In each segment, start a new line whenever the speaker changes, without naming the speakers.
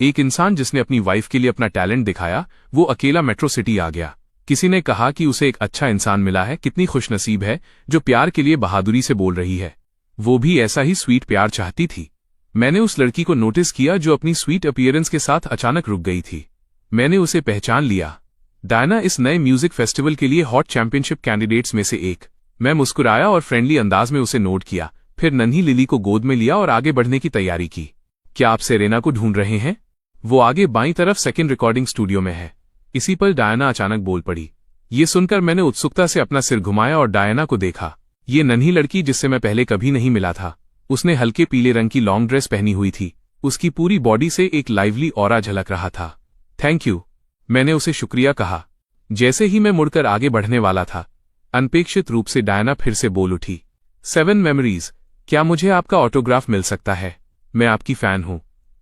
एक इंसान जिसने अपनी वाइफ के लिए अपना टैलेंट दिखाया, वो अकेला मेट्रो सिटी आ गया। किसी ने कहा कि उसे एक अच्छा इंसान मिला है, कितनी खुशनसीब है जो प्यार के लिए बहादुरी से बोल रही है। वो भी ऐसा ही स्वीट प्यार चाहती थी। मैंने उस लड़की को नोटिस किया जो अपनी स्वीट अपीयरेंस के साथ अचानक रुक गई थी। मैंने उसे पहचान लिया। डायना इस नए म्यूजिक फेस्टिवल के लिए हॉट चैंपियनशिप कैंडिडेट्स में से एक। मैं मुस्कुराया और फ्रेंडली अंदाज में उसे नोट किया, फिर नन्ही लिली को गोद में लिया और आगे बढ़ने की तैयारी की। क्या आप सेरेना को ढूंढ रहे हैं? वो आगे बाईं तरफ सेकंड रिकॉर्डिंग स्टूडियो में है। इसी पर डायना अचानक बोल पड़ी। ये सुनकर मैंने उत्सुकता से अपना सिर घुमाया और डायना को देखा। ये नन्ही लड़की जिससे मैं पहले कभी नहीं मिला था। उसने हल्के पीले रंग की लॉन्ग ड्रेस पहनी हुई थी। उसकी पूरी बॉडी से एक लाइवली ऑरा झलक रहा था। थैंक यू, मैंने उसे शुक्रिया कहा। जैसे ही मैं मुड़कर आगे बढ़ने वाला था, अनपेक्षित रूप से डायना फिर से बोल उठी। 7 मेमोरीज, क्या मुझे आपका ऑटोग्राफ मिल सकता है? मैं आपकी फैन हूं।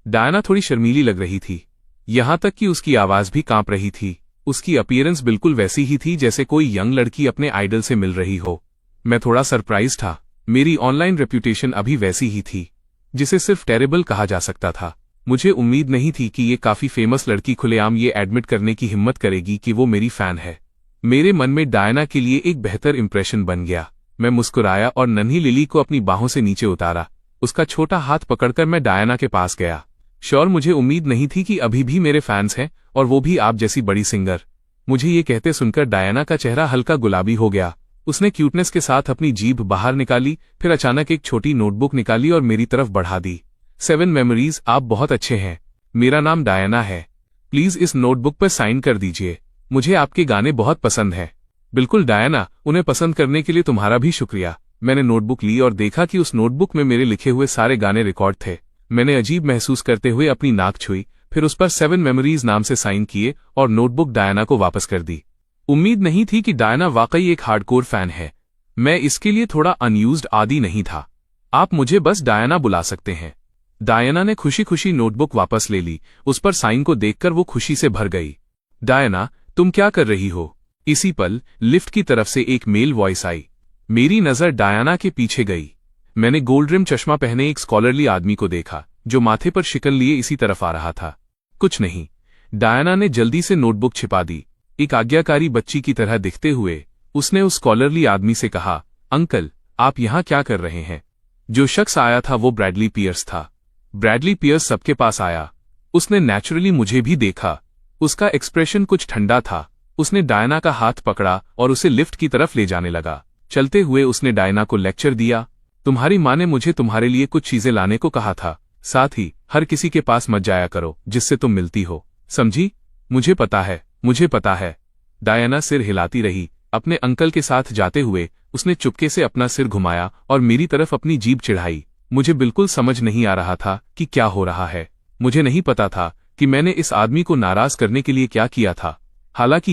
डायना थोड़ी शर्मीली लग रही थी, यहां तक कि उसकी आवाज भी कांप रही थी। उसकी अपीयरेंस बिल्कुल वैसी ही थी जैसे कोई यंग लड़की अपने आइडल से मिल रही हो। मैं थोड़ा सरप्राइज था। मेरी ऑनलाइन रेप्यूटेशन अभी वैसी ही थी, जिसे सिर्फ टेरेबल कहा जा सकता था। मुझे उम्मीद नहीं थी कि ये काफी फेमस लड़की खुलेआम ये एडमिट करने की हिम्मत करेगी कि वो मेरी फैन है। मेरे मन में डायना के लिए एक बेहतर इंप्रेशन बन गया। मैं मुस्कुराया और नन्ही लिली को अपनी बाहों से नीचे उतारा। उसका छोटा हाथ पकड़कर मैं डायना के पास गया। श्योर, मुझे उम्मीद नहीं थी कि अभी भी मेरे फैंस हैं, और वो भी आप जैसी बड़ी सिंगर। मुझे ये कहते सुनकर डायना का चेहरा हल्का गुलाबी हो गया। उसने क्यूटनेस के साथ अपनी जीभ बाहर निकाली, फिर अचानक एक छोटी नोटबुक निकाली और मेरी तरफ बढ़ा दी। 7 मेमोरीज, आप बहुत अच्छे हैं। मेरा नाम डायना है। प्लीज इस नोटबुक पर साइन कर दीजिए। मुझे आपके गाने बहुत पसंद हैं। बिल्कुल डायना, उन्हें पसंद करने के लिए तुम्हारा भी शुक्रिया। मैंने नोटबुक ली और देखा कि उस नोटबुक में मेरे लिखे हुए सारे गाने रिकॉर्ड थे। मैंने अजीब महसूस करते हुए अपनी नाक छुई, फिर उस पर 7 मेमोरीज नाम से साइन किए और नोटबुक डायना को वापस कर दी। उम्मीद नहीं थी कि डायना वाकई एक हार्डकोर फैन है। मैं इसके लिए थोड़ा अनयूज्ड आदि नहीं था। आप मुझे बस डायना बुला सकते हैं। डायना ने खुशी खुशी नोटबुक वापस ले ली। उस पर साइन को देखकर वो खुशी से भर गई। डायना, तुम क्या कर रही हो? इसी पल लिफ्ट की तरफ से एक मेल वॉइस आई। मेरी नजर डायना के पीछे गई। मैंने गोल्ड रिम चश्मा पहने एक स्कॉलरली आदमी को देखा, जो माथे पर शिकन लिए इसी तरफ आ रहा था। कुछ नहीं। डायना ने जल्दी से नोटबुक छिपा दी। एक आज्ञाकारी बच्ची की तरह दिखते हुए उसने उस स्कॉलरली आदमी से कहा, अंकल, आप यहां क्या कर रहे हैं? जो शख्स आया था वो ब्रैडली पियर्स था। ब्रैडली पियर्स सबके पास आया। उसने नेचुरली मुझे भी देखा। उसका एक्सप्रेशन कुछ ठंडा था। उसने डायना का हाथ पकड़ा और उसे लिफ्ट की तरफ ले जाने लगा। चलते हुए उसने डायना को लेक्चर दिया। तुम्हारी माँ ने मुझे तुम्हारे लिए कुछ चीजें लाने को कहा था। साथ ही हर किसी के पास मत जाया करो जिससे तुम मिलती हो, समझी? मुझे पता है, मुझे पता है। डायना सिर हिलाती रही। अपने अंकल के साथ जाते हुए उसने चुपके से अपना सिर घुमाया और मेरी तरफ अपनी जीभ चिढ़ाई। मुझे बिल्कुल समझ नहीं आ रहा था कि क्या हो रहा है। मुझे नहीं पता था कि मैंने इस आदमी को नाराज करने के लिए क्या किया था। हालांकि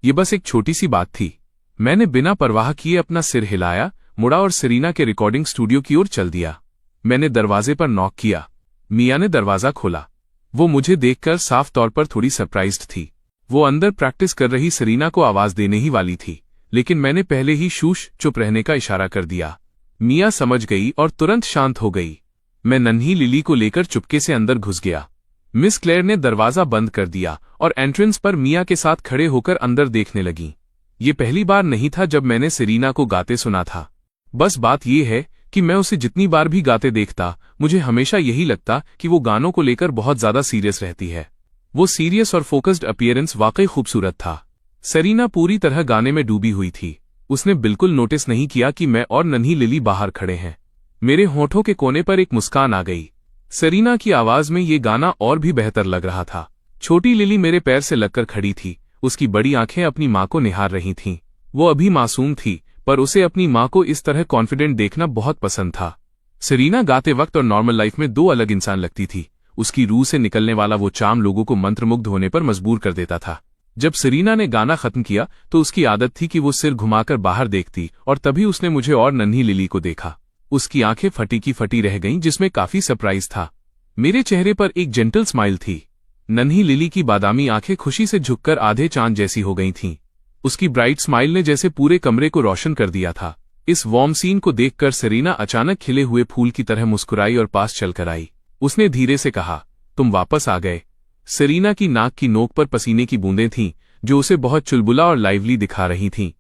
ये बस एक छोटी सी बात थी। मैंने बिना परवाह किए अपना सिर हिलाया, मुड़ा और सेरेना के रिकॉर्डिंग स्टूडियो की ओर चल दिया। मैंने दरवाजे पर नॉक किया। मिया ने दरवाजा खोला। वो मुझे देखकर साफ तौर पर थोड़ी सरप्राइज्ड थी। वो अंदर प्रैक्टिस कर रही सेरेना को आवाज देने ही वाली थी, लेकिन मैंने पहले ही शूश चुप रहने का इशारा कर दिया। मिया समझ गई और तुरंत शांत हो गई। मैं नन्ही लिली को लेकर चुपके से अंदर घुस गया। मिस क्लेयर ने दरवाजा बंद कर दिया और एंट्रेंस पर मिया के साथ खड़े होकर अंदर देखने लगी। ये पहली बार नहीं था जब मैंने सेरेना को गाते सुना था। बस बात यह है कि मैं उसे जितनी बार भी गाते देखता, मुझे हमेशा यही लगता कि वो गानों को लेकर बहुत ज्यादा सीरियस रहती है। वो सीरियस और फोकस्ड अपीयरेंस वाकई खूबसूरत था। सेरेना पूरी तरह गाने में डूबी हुई थी। उसने बिल्कुल नोटिस नहीं किया कि मैं और नन्ही लिली बाहर खड़े हैं। मेरे होठों के कोने पर एक मुस्कान आ गई। सेरेना की आवाज में ये गाना और भी बेहतर लग रहा था। छोटी लिली मेरे पैर से लगकर खड़ी थी। उसकी बड़ी आंखें अपनी माँ को निहार रही थीं। वो अभी मासूम थी, पर उसे अपनी माँ को इस तरह कॉन्फिडेंट देखना बहुत पसंद था। सेरेना गाते वक्त और नॉर्मल लाइफ में 2 अलग इंसान लगती थी। उसकी रूह से निकलने वाला वो चार्म लोगों को मंत्रमुग्ध होने पर मजबूर कर देता था। जब सेरेना ने गाना खत्म किया तो उसकी आदत थी कि वो सिर घुमाकर बाहर देखती, और तभी उसने मुझे और नन्ही लिली को देखा। उसकी आंखें फटी की फटी रह गईं, जिसमें काफी सरप्राइज था। मेरे चेहरे पर एक जेंटल स्माइल थी। नन्ही लिली की बादामी आंखें खुशी से झुककर आधे चांद जैसी हो गई थीं। उसकी ब्राइट स्माइल ने जैसे पूरे कमरे को रोशन कर दिया था। इस वार्म सीन को देखकर सेरेना अचानक खिले हुए फूल की तरह मुस्कुराई और पास चलकर आई। उसने धीरे से कहा, तुम वापस आ गए। सेरीना की नाक की नोक पर पसीने की बूंदें थीं, जो उसे बहुत चुलबुला और लाइवली दिखा रही थीं।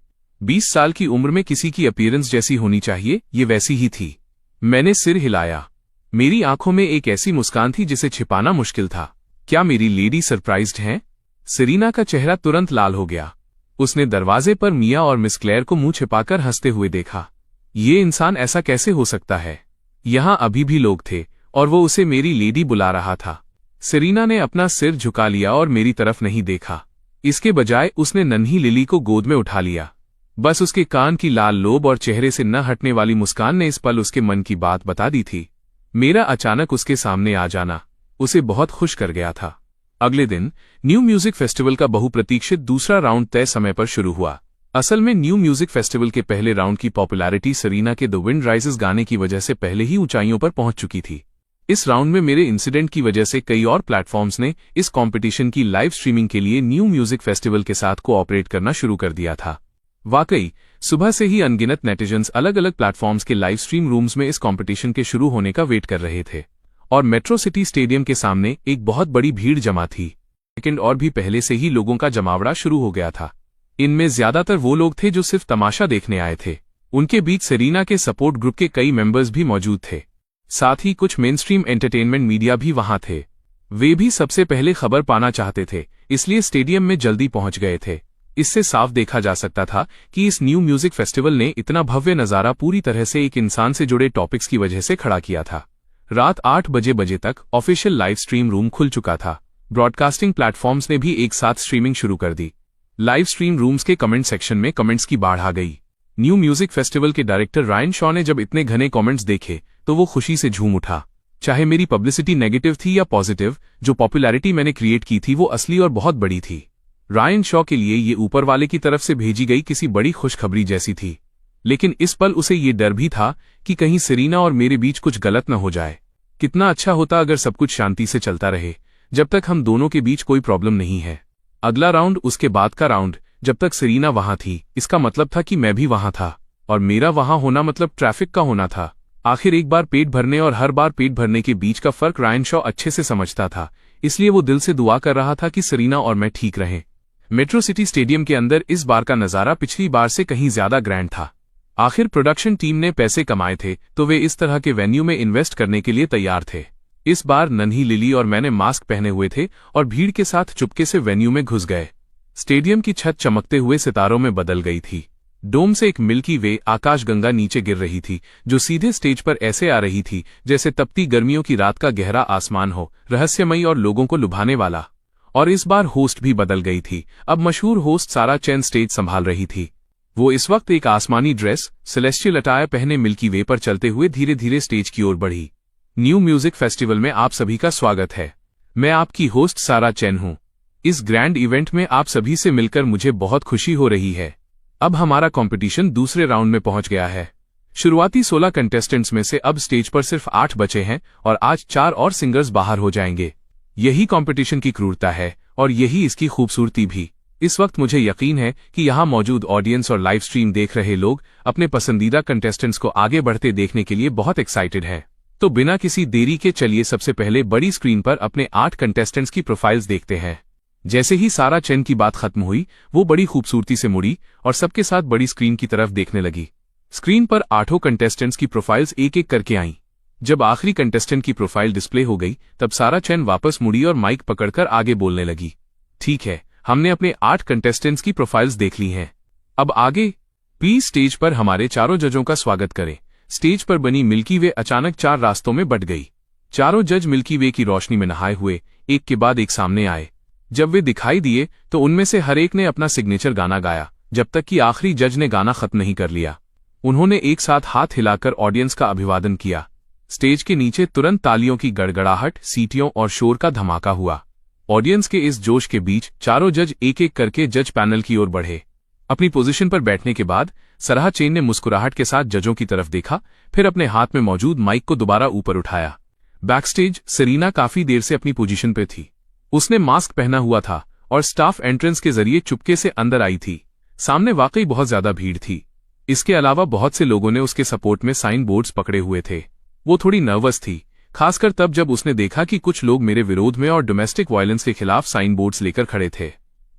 20 साल की उम्र में किसी की अपीयरेंस जैसी होनी चाहिए, ये वैसी ही थी। मैंने सिर हिलाया। मेरी आंखों में एक ऐसी मुस्कान थी जिसे छिपाना मुश्किल था। क्या मेरी लेडी सरप्राइज्ड हैं? सेरीना का चेहरा तुरंत लाल हो गया। उसने दरवाजे पर मिया और मिस क्लेयर को मुंह छिपाकर हंसते हुए देखा। ये इंसान ऐसा कैसे हो सकता है? यहां अभी भी लोग थे और वो उसे मेरी लेडी बुला रहा था। सेरीना ने अपना सिर झुका लिया और मेरी तरफ नहीं देखा। इसके बजाय उसने नन्ही लिली को गोद में उठा लिया। बस उसके कान की लाल लोब और चेहरे से न हटने वाली मुस्कान ने इस पल उसके मन की बात बता दी थी। मेरा अचानक उसके सामने आ जाना उसे बहुत खुश कर गया था। अगले दिन न्यू म्यूजिक फेस्टिवल का बहुप्रतीक्षित दूसरा राउंड तय समय पर शुरू हुआ। असल में न्यू म्यूजिक फेस्टिवल के पहले राउंड की पॉपुलैरिटी सेरीना के द विंड राइजेस गाने की वजह से पहले ही ऊंचाइयों पर पहुंच चुकी थी। इस राउंड में मेरे इंसिडेंट की वजह से कई और प्लेटफॉर्म्स ने इस कंपटीशन की लाइव स्ट्रीमिंग के लिए न्यू म्यूजिक फेस्टिवल के साथ कोऑपरेट करना शुरू कर दिया था। वाकई सुबह से ही अनगिनत नेटिजन्स अलग अलग प्लेटफॉर्म्स के लाइव स्ट्रीम रूम्स में इस कंपटीशन के शुरू होने का वेट कर रहे थे और मेट्रो सिटी स्टेडियम के सामने एक बहुत बड़ी भीड़ जमा थी। लेकिन और भी पहले से ही लोगों का जमावड़ा शुरू हो गया था। इनमें ज्यादातर वो लोग थे जो सिर्फ तमाशा देखने आए थे। उनके बीच सेरीना के सपोर्ट ग्रुप के कई मेंबर्स भी मौजूद थे। साथ ही कुछ मेनस्ट्रीम एंटरटेनमेंट मीडिया भी वहां थे। वे भी सबसे पहले खबर पाना चाहते थे, इसलिए स्टेडियम में जल्दी पहुंच गए थे। इससे साफ देखा जा सकता था कि इस न्यू म्यूजिक फेस्टिवल ने इतना भव्य नजारा पूरी तरह से एक इंसान से जुड़े टॉपिक्स की वजह से खड़ा किया था। रात 8 बजे तक ऑफिशियल लाइव स्ट्रीम रूम खुल चुका था। ब्रॉडकास्टिंग प्लेटफॉर्म्स ने भी एक साथ स्ट्रीमिंग शुरू कर दी। लाइव स्ट्रीम रूम्स के कमेंट सेक्शन में कमेंट्स की बाढ़ आ गई। न्यू म्यूजिक फेस्टिवल के डायरेक्टर रायन शॉ ने जब इतने घने कमेंट्स देखे तो वो खुशी से झूम उठा। चाहे मेरी पब्लिसिटी नेगेटिव थी या पॉजिटिव, जो पॉपुलैरिटी मैंने क्रिएट की थी वो असली और बहुत बड़ी थी। रायन शॉ के लिए ये ऊपर वाले की तरफ से भेजी गई किसी बड़ी खुशखबरी जैसी थी। लेकिन इस पल उसे ये डर भी था कि कहीं सेरीना और मेरे बीच कुछ गलत न हो जाए। कितना अच्छा होता अगर सब कुछ शांति से चलता रहे, जब तक हम दोनों के बीच कोई प्रॉब्लम नहीं है। अगला राउंड, उसके बाद का राउंड, जब तक सेरीना वहां थी, इसका मतलब था कि मैं भी वहां था और मेरा वहां होना मतलब ट्रैफिक का होना था। आखिर एक बार पेट भरने और हर बार पेट भरने के बीच का फर्क रायन शॉ अच्छे से समझता था, इसलिए वो दिल से दुआ कर रहा था कि सेरीना और मैं ठीक रहें। मेट्रो सिटी स्टेडियम के अंदर इस बार का नजारा पिछली बार से कहीं ज्यादा ग्रैंड था। आखिर प्रोडक्शन टीम ने पैसे कमाए थे तो वे इस तरह के वेन्यू में इन्वेस्ट करने के लिए तैयार थे। इस बार नन्ही लिली और मैंने मास्क पहने हुए थे और भीड़ के साथ चुपके से वेन्यू में घुस गए। स्टेडियम की छत चमकते हुए सितारों में बदल गई थी। डोम से एक मिल्की वे आकाशगंगा नीचे गिर रही थी, जो सीधे स्टेज पर ऐसे आ रही थी जैसे तपती गर्मियों की रात का गहरा आसमान हो, रहस्यमयी और लोगों को लुभाने वाला। और इस बार होस्ट भी बदल गई थी। अब मशहूर होस्ट सारा चैन स्टेज संभाल रही थी। वो इस वक्त एक आसमानी ड्रेस, सेलेस्टियल अटायर पहने मिल्की वे पर चलते हुए धीरे धीरे स्टेज की ओर बढ़ी। न्यू म्यूजिक फेस्टिवल में आप सभी का स्वागत है। मैं आपकी होस्ट सारा चैन हूं। इस ग्रैंड इवेंट में आप सभी से मिलकर मुझे बहुत खुशी हो रही है। अब हमारा कंपटीशन दूसरे राउंड में पहुंच गया है। शुरुआती 16 कंटेस्टेंट्स में से अब स्टेज पर सिर्फ 8 बचे हैं और आज 4 और सिंगर्स बाहर हो जाएंगे। यही कंपटीशन की क्रूरता है और यही इसकी खूबसूरती भी। इस वक्त मुझे यकीन है कि यहां मौजूद ऑडियंस और लाइव स्ट्रीम देख रहे लोग अपने पसंदीदा कंटेस्टेंट्स को आगे बढ़ते देखने के लिए बहुत एक्साइटेड हैं। तो बिना किसी देरी के चलिए सबसे पहले बड़ी स्क्रीन पर अपने 8 कंटेस्टेंट्स की प्रोफाइल्स देखते हैं। जैसे ही सारा चैन की बात खत्म हुई, वो बड़ी खूबसूरती से मुड़ी और सबके साथ बड़ी स्क्रीन की तरफ देखने लगी। स्क्रीन पर 8 कंटेस्टेंट्स की प्रोफाइल्स एक एक करके आईं। जब आखिरी कंटेस्टेंट की प्रोफाइल डिस्प्ले हो गई, तब सारा चैन वापस मुड़ी और माइक पकड़कर आगे बोलने लगी। ठीक है, हमने अपने 8 कंटेस्टेंट्स की प्रोफाइल्स देख ली हैं। अब आगे प्लीज स्टेज पर हमारे चारों जजों का स्वागत करें। स्टेज पर बनी मिल्की वे अचानक 4 रास्तों में बंट गई। चारों जज मिल्की वे की रोशनी में नहाए हुए एक के बाद एक सामने आए। जब वे दिखाई दिए तो उनमें से हर एक ने अपना सिग्नेचर गाना गाया, जब तक कि आखिरी जज ने गाना खत्म नहीं कर लिया। उन्होंने एक साथ हाथ हिलाकर ऑडियंस का अभिवादन किया। स्टेज के नीचे तुरंत तालियों की गड़गड़ाहट, सीटियों और शोर का धमाका हुआ। ऑडियंस के इस जोश के बीच चारों जज एक एक करके जज पैनल की ओर बढ़े। अपनी पोजीशन पर बैठने के बाद सारा चैन ने मुस्कुराहट के साथ जजों की तरफ देखा, फिर अपने हाथ में मौजूद माइक को दोबारा ऊपर उठाया। बैकस्टेज सेरीना काफी देर से अपनी पोजीशन पे थी। उसने मास्क पहना हुआ था और स्टाफ एंट्रेंस के जरिए चुपके से अंदर आई थी। सामने वाकई बहुत ज्यादा भीड़ थी। इसके अलावा बहुत से लोगों ने उसके सपोर्ट में साइन बोर्ड्स पकड़े हुए थे। वो थोड़ी नर्वस थी, खासकर तब जब उसने देखा कि कुछ लोग मेरे विरोध में और डोमेस्टिक वायलेंस के खिलाफ साइन बोर्ड्स लेकर खड़े थे।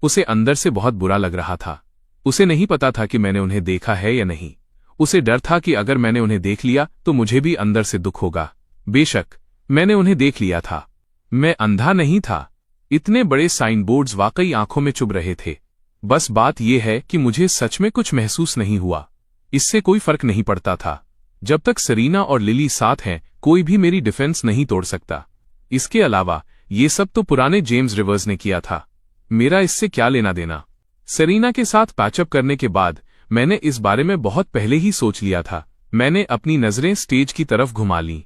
उसे अंदर से बहुत बुरा लग रहा था। उसे नहीं पता था कि मैंने उन्हें देखा है या नहीं। उसे डर था कि अगर मैंने उन्हें देख लिया तो मुझे भी अंदर से दुख होगा। बेशक मैंने उन्हें देख लिया था। मैं अंधा नहीं था। इतने बड़े साइन बोर्ड्स वाकई आंखों में चुभ रहे थे। बस बात यह है कि मुझे सच में कुछ महसूस नहीं हुआ। इससे कोई फर्क नहीं पड़ता था। जब तक सरीना और लिली साथ हैं, कोई भी मेरी डिफेंस नहीं तोड़ सकता। इसके अलावा ये सब तो पुराने जेम्स रिवर्स ने किया था। मेरा इससे क्या लेना देना। सरीना के साथ पैचअप करने के बाद मैंने इस बारे में बहुत पहले ही सोच लिया था। मैंने अपनी नजरें स्टेज की तरफ घुमा लीं।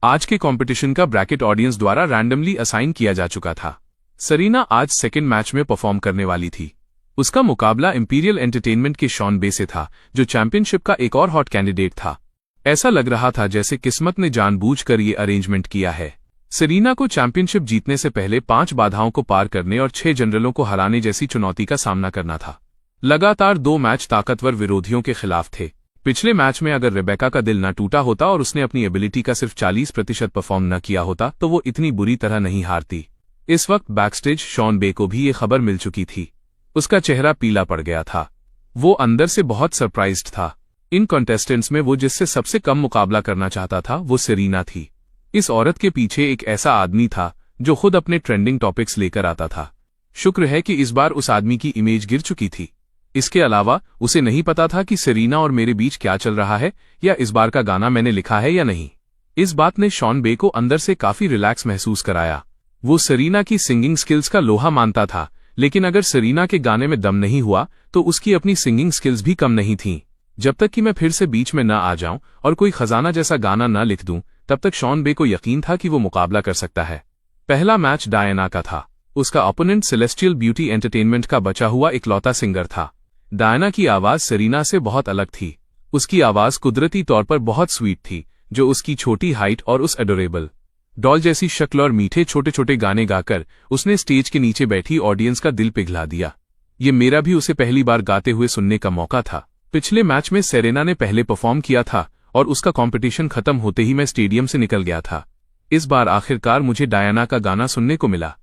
आज के कंपटीशन का ब्रैकेट ऑडियंस द्वारा रैंडमली असाइन किया जा चुका था। सरीना आज सेकेंड मैच में परफॉर्म करने वाली थी। उसका मुकाबला इंपीरियल एंटरटेनमेंट के शॉन बे से था, जो चैंपियनशिप का एक और हॉट कैंडिडेट था। ऐसा लग रहा था जैसे किस्मत ने जानबूझकर ये अरेंजमेंट किया है। सरीना को चैंपियनशिप जीतने से पहले 5 बाधाओं को पार करने और 6 जनरलों को हराने जैसी चुनौती का सामना करना था। लगातार 2 मैच ताकतवर विरोधियों के खिलाफ थे। पिछले मैच में अगर रेबेका का दिल न टूटा होता और उसने अपनी एबिलिटी का सिर्फ 40% परफॉर्म न किया होता तो वो इतनी बुरी तरह नहीं हारती। इस वक्त बैकस्टेज शॉन बे को भी ये खबर मिल चुकी थी। उसका चेहरा पीला पड़ गया था। वो अंदर से बहुत सरप्राइज्ड था। इन कॉन्टेस्टेंट्स में वो जिससे सबसे कम मुकाबला करना चाहता था वो सरीना थी। इस औरत के पीछे एक ऐसा आदमी था जो खुद अपने ट्रेंडिंग टॉपिक्स लेकर आता था। शुक्र है कि इस बार उस आदमी की इमेज गिर चुकी थी। इसके अलावा उसे नहीं पता था कि सरीना और मेरे बीच क्या चल रहा है या इस बार का गाना मैंने लिखा है या नहीं। इस बात ने शॉन बे को अंदर से काफी रिलैक्स महसूस कराया। वो सरीना की सिंगिंग स्किल्स का लोहा मानता था, लेकिन अगर सरीना के गाने में दम नहीं हुआ तो उसकी अपनी सिंगिंग स्किल्स भी कम नहीं थीं। जब तक कि मैं फिर से बीच में न आ जाऊं और कोई खजाना जैसा गाना न लिख दूं, तब तक शॉन बे को यकीन था कि वो मुकाबला कर सकता है। पहला मैच डायना का था। उसका ओपोनेंट सेलेस्टियल ब्यूटी एंटरटेनमेंट का बचा हुआ इकलौता सिंगर था। डायना की आवाज सरीना से बहुत अलग थी। उसकी आवाज कुदरती तौर पर बहुत स्वीट थी, जो उसकी छोटी हाइट और उस एडोरेबल डॉल जैसी शक्ल और मीठे छोटे छोटे गाने गाकर उसने स्टेज के नीचे बैठी ऑडियंस का दिल पिघला दिया। ये मेरा भी उसे पहली बार गाते हुए सुनने का मौका था। पिछले मैच में सेरेना ने पहले परफॉर्म किया था और उसका कंपटीशन खत्म होते ही मैं स्टेडियम से निकल गया था। इस बार आखिरकार मुझे डायना का गाना सुनने को मिला।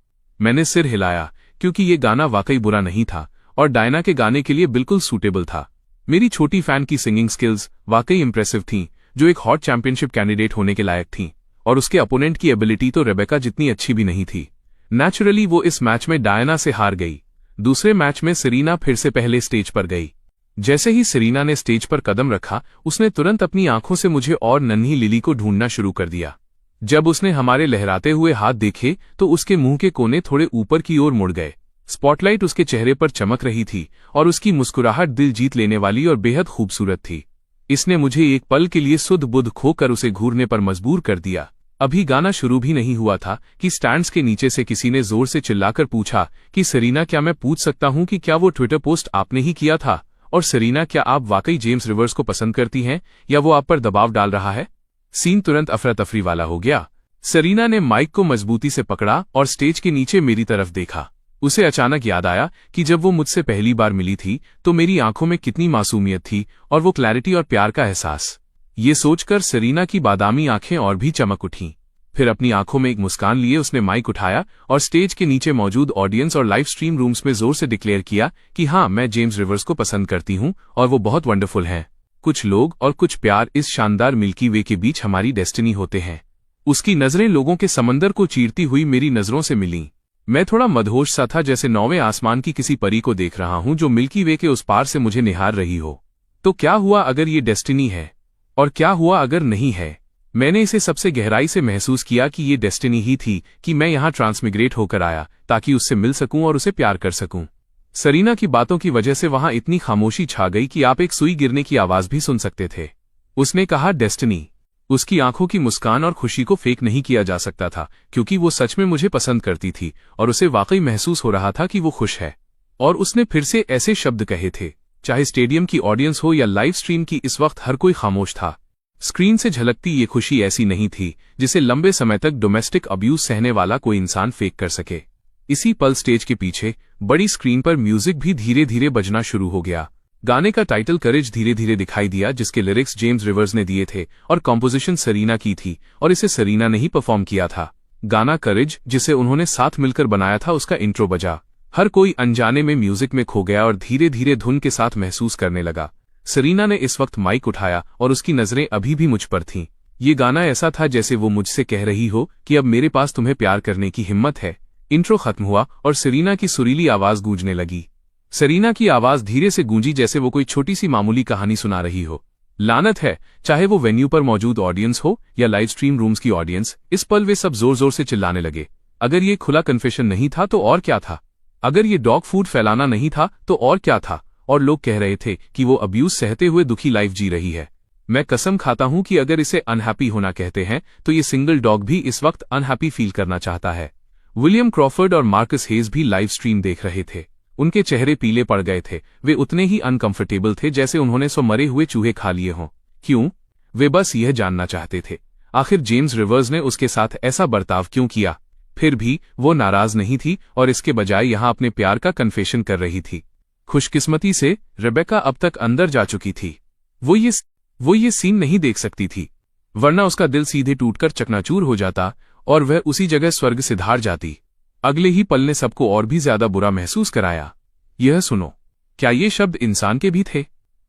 मैंने सिर हिलाया क्योंकि ये गाना वाकई बुरा नहीं था और डायना के गाने के लिए बिल्कुल सूटेबल था। मेरी छोटी फैन की सिंगिंग स्किल्स वाकई इंप्रेसिव थीं, जो एक हॉट चैंपियनशिप कैंडिडेट होने के लायक थीं, और उसके अपोनेंट की एबिलिटी तो रेबेका जितनी अच्छी भी नहीं थी। नेचुरली वो इस मैच में डायना से हार गई। दूसरे मैच में सरीना फिर से पहले स्टेज पर गई। जैसे ही सरीना ने स्टेज पर कदम रखा, उसने तुरंत अपनी आंखों से मुझे और नन्ही लिली को ढूंढना शुरू कर दिया। जब उसने हमारे लहराते हुए हाथ देखे तो उसके मुंह के कोने थोड़े ऊपर की ओर मुड़ गए। स्पॉटलाइट उसके चेहरे पर चमक रही थी और उसकी मुस्कुराहट दिल जीत लेने वाली और बेहद खूबसूरत थी। इसने मुझे एक पल के लिए सुध बुध खोकर उसे घूरने पर मजबूर कर दिया। अभी गाना शुरू भी नहीं हुआ था कि स्टैंड्स के नीचे से किसी ने जोर से चिल्लाकर पूछा कि सरीना, क्या मैं पूछ सकता हूं कि क्या वो ट्विटर पोस्ट आपने ही किया था? और सरीना, क्या आप वाकई जेम्स रिवर्स को पसंद करती हैं या वो आप पर दबाव डाल रहा है? सीन तुरंत अफरा तफरी वाला हो गया। सरीना ने माइक को मजबूती से पकड़ा और स्टेज के नीचे मेरी तरफ देखा। उसे अचानक याद आया कि जब वो मुझसे पहली बार मिली थी तो मेरी आंखों में कितनी मासूमियत थी और वो क्लैरिटी और प्यार का एहसास। ये सोचकर सरीना की बादामी आंखें और भी चमक उठीं। फिर अपनी आंखों में एक मुस्कान लिए उसने माइक उठाया और स्टेज के नीचे मौजूद ऑडियंस और लाइव स्ट्रीम रूम्स में जोर से डिक्लेयर किया कि हाँ, मैं जेम्स रिवर्स को पसंद करती हूँ और वो बहुत वंडरफुल हैं। कुछ लोग और कुछ प्यार इस शानदार मिल्की वे के बीच हमारी डेस्टिनी होते हैं। उसकी नजरें लोगों के समंदर को चीरती हुई मेरी नजरों से मिलीं। मैं थोड़ा मदहोश सा था, जैसे 9वें आसमान की किसी परी को देख रहा हूं जो मिल्की वे के उस पार से मुझे निहार रही हो। तो क्या हुआ अगर ये डेस्टिनी है, और क्या हुआ अगर नहीं है? मैंने इसे सबसे गहराई से महसूस किया कि ये डेस्टिनी ही थी कि मैं यहाँ ट्रांसमिग्रेट होकर आया ताकि उससे मिल सकूं और उसे प्यार कर सकूं। सरीना की बातों की वजह से वहां इतनी खामोशी छा गई कि आप एक सुई गिरने की आवाज भी सुन सकते थे। उसने कहा डेस्टिनी। उसकी आंखों की मुस्कान और खुशी को फेक नहीं किया जा सकता था, क्योंकि वो सच में मुझे पसंद करती थी और उसे वाकई महसूस हो रहा था कि वो खुश है। और उसने फिर से ऐसे शब्द कहे थे। चाहे स्टेडियम की ऑडियंस हो या लाइव स्ट्रीम की, इस वक्त हर कोई खामोश था। स्क्रीन से झलकती ये खुशी ऐसी नहीं थी जिसे लंबे समय तक डोमेस्टिक अब्यूज सहने वाला कोई इंसान फेक कर सके। इसी पल स्टेज के पीछे बड़ी स्क्रीन पर म्यूजिक भी धीरे धीरे बजना शुरू हो गया। गाने का टाइटल करेज धीरे धीरे दिखाई दिया, जिसके लिरिक्स जेम्स रिवर्स ने दिए थे और कॉम्पोजिशन सरीना की थी, और इसे सरीना ने ही परफॉर्म किया था। गाना करेज, जिसे उन्होंने साथ मिलकर बनाया था, उसका इंट्रो बजा। हर कोई अनजाने में म्यूजिक में खो गया और धीरे धीरे धुन के साथ महसूस करने लगा। सरीना ने इस वक्त माइक उठाया और उसकी नजरें अभी भी मुझ पर थीं। ये गाना ऐसा था जैसे वो मुझसे कह रही हो कि अब मेरे पास तुम्हें प्यार करने की हिम्मत है। इंट्रो खत्म हुआ और सरीना की सुरीली आवाज गूंजने लगी। सरीना की आवाज धीरे से गूंजी जैसे वो कोई छोटी सी मामूली कहानी सुना रही हो। लानत है, चाहे वो वेन्यू पर मौजूद ऑडियंस हो या लाइव स्ट्रीम रूम्स की ऑडियंस, इस पल वे सब जोर जोर से चिल्लाने लगे। अगर ये खुला कन्फेशन नहीं था तो और क्या था? अगर ये डॉग फूड फैलाना नहीं था तो और क्या था? और लोग कह रहे थे कि वो अब्यूज सहते हुए दुखी लाइफ जी रही है। मैं कसम खाता हूं कि अगर इसे अनहैप्पी होना कहते हैं तो ये सिंगल डॉग भी इस वक्त अनहैप्पी फील करना चाहता है। विलियम क्रॉफर्ड और मार्कस हेज भी लाइव स्ट्रीम देख रहे थे। उनके चेहरे पीले पड़ गए थे। वे उतने ही अनकंफर्टेबल थे जैसे उन्होंने 100 मरे हुए चूहे खा लिए हों। क्यों? वे बस यह जानना चाहते थे, आखिर जेम्स रिवर्स ने उसके साथ ऐसा बर्ताव क्यों किया। फिर भी वो नाराज नहीं थी और इसके बजाय यहां अपने प्यार का कन्फेशन कर रही थी। खुशकिस्मती से रेबेका अब तक अंदर जा चुकी थी। वो ये सीन नहीं देख सकती थी, वरना उसका दिल सीधे टूटकर चकनाचूर हो जाता और वह उसी जगह स्वर्ग से धार जाती। अगले ही पल ने सबको और भी ज्यादा बुरा महसूस कराया। यह सुनो, क्या ये शब्द इंसान के भी थे?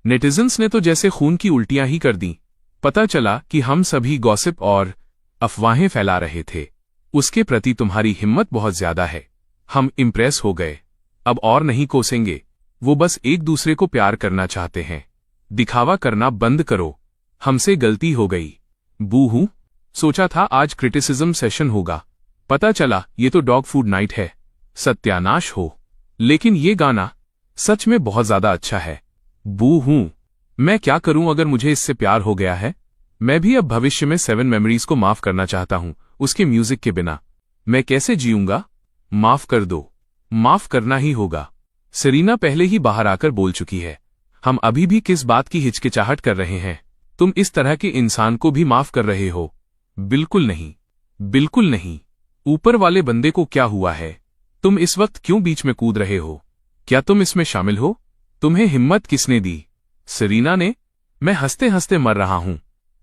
नेटिजन्स ने तो जैसे खून की उल्टियां ही कर दी। पता चला कि हम सभी गॉसिप और अफवाहें फैला रहे थे। उसके प्रति तुम्हारी हिम्मत बहुत ज्यादा है। हम इम्प्रेस हो गए। अब और नहीं कोसेंगे। वो बस एक दूसरे को प्यार करना चाहते हैं। दिखावा करना बंद करो। हमसे गलती हो गई। बूहू, सोचा था आज क्रिटिसिज्म सेशन होगा, पता चला ये तो डॉग फूड नाइट है। सत्यानाश हो। लेकिन ये गाना सच में बहुत ज्यादा अच्छा है। बूहू, मैं क्या करूं अगर मुझे इससे प्यार हो गया है? मैं भी अब भविष्य में 7 मेमोरीज को माफ करना चाहता हूं, उसके म्यूजिक के बिना। मैं कैसे जीऊंगा? माफ कर दो। माफ करना ही होगा। सरीना पहले ही बाहर आकर बोल चुकी है। हम अभी भी किस बात की हिचकिचाहट कर रहे हैं? तुम इस तरह के इंसान को भी माफ कर रहे हो? बिल्कुल नहीं, बिल्कुल नहीं। ऊपर वाले बंदे को क्या हुआ है? तुम इस वक्त क्यों बीच में कूद रहे हो? क्या तुम इसमें शामिल हो? तुम्हें हिम्मत किसने दी? सरीना ने? मैं हंसते हंसते मर रहा हूं।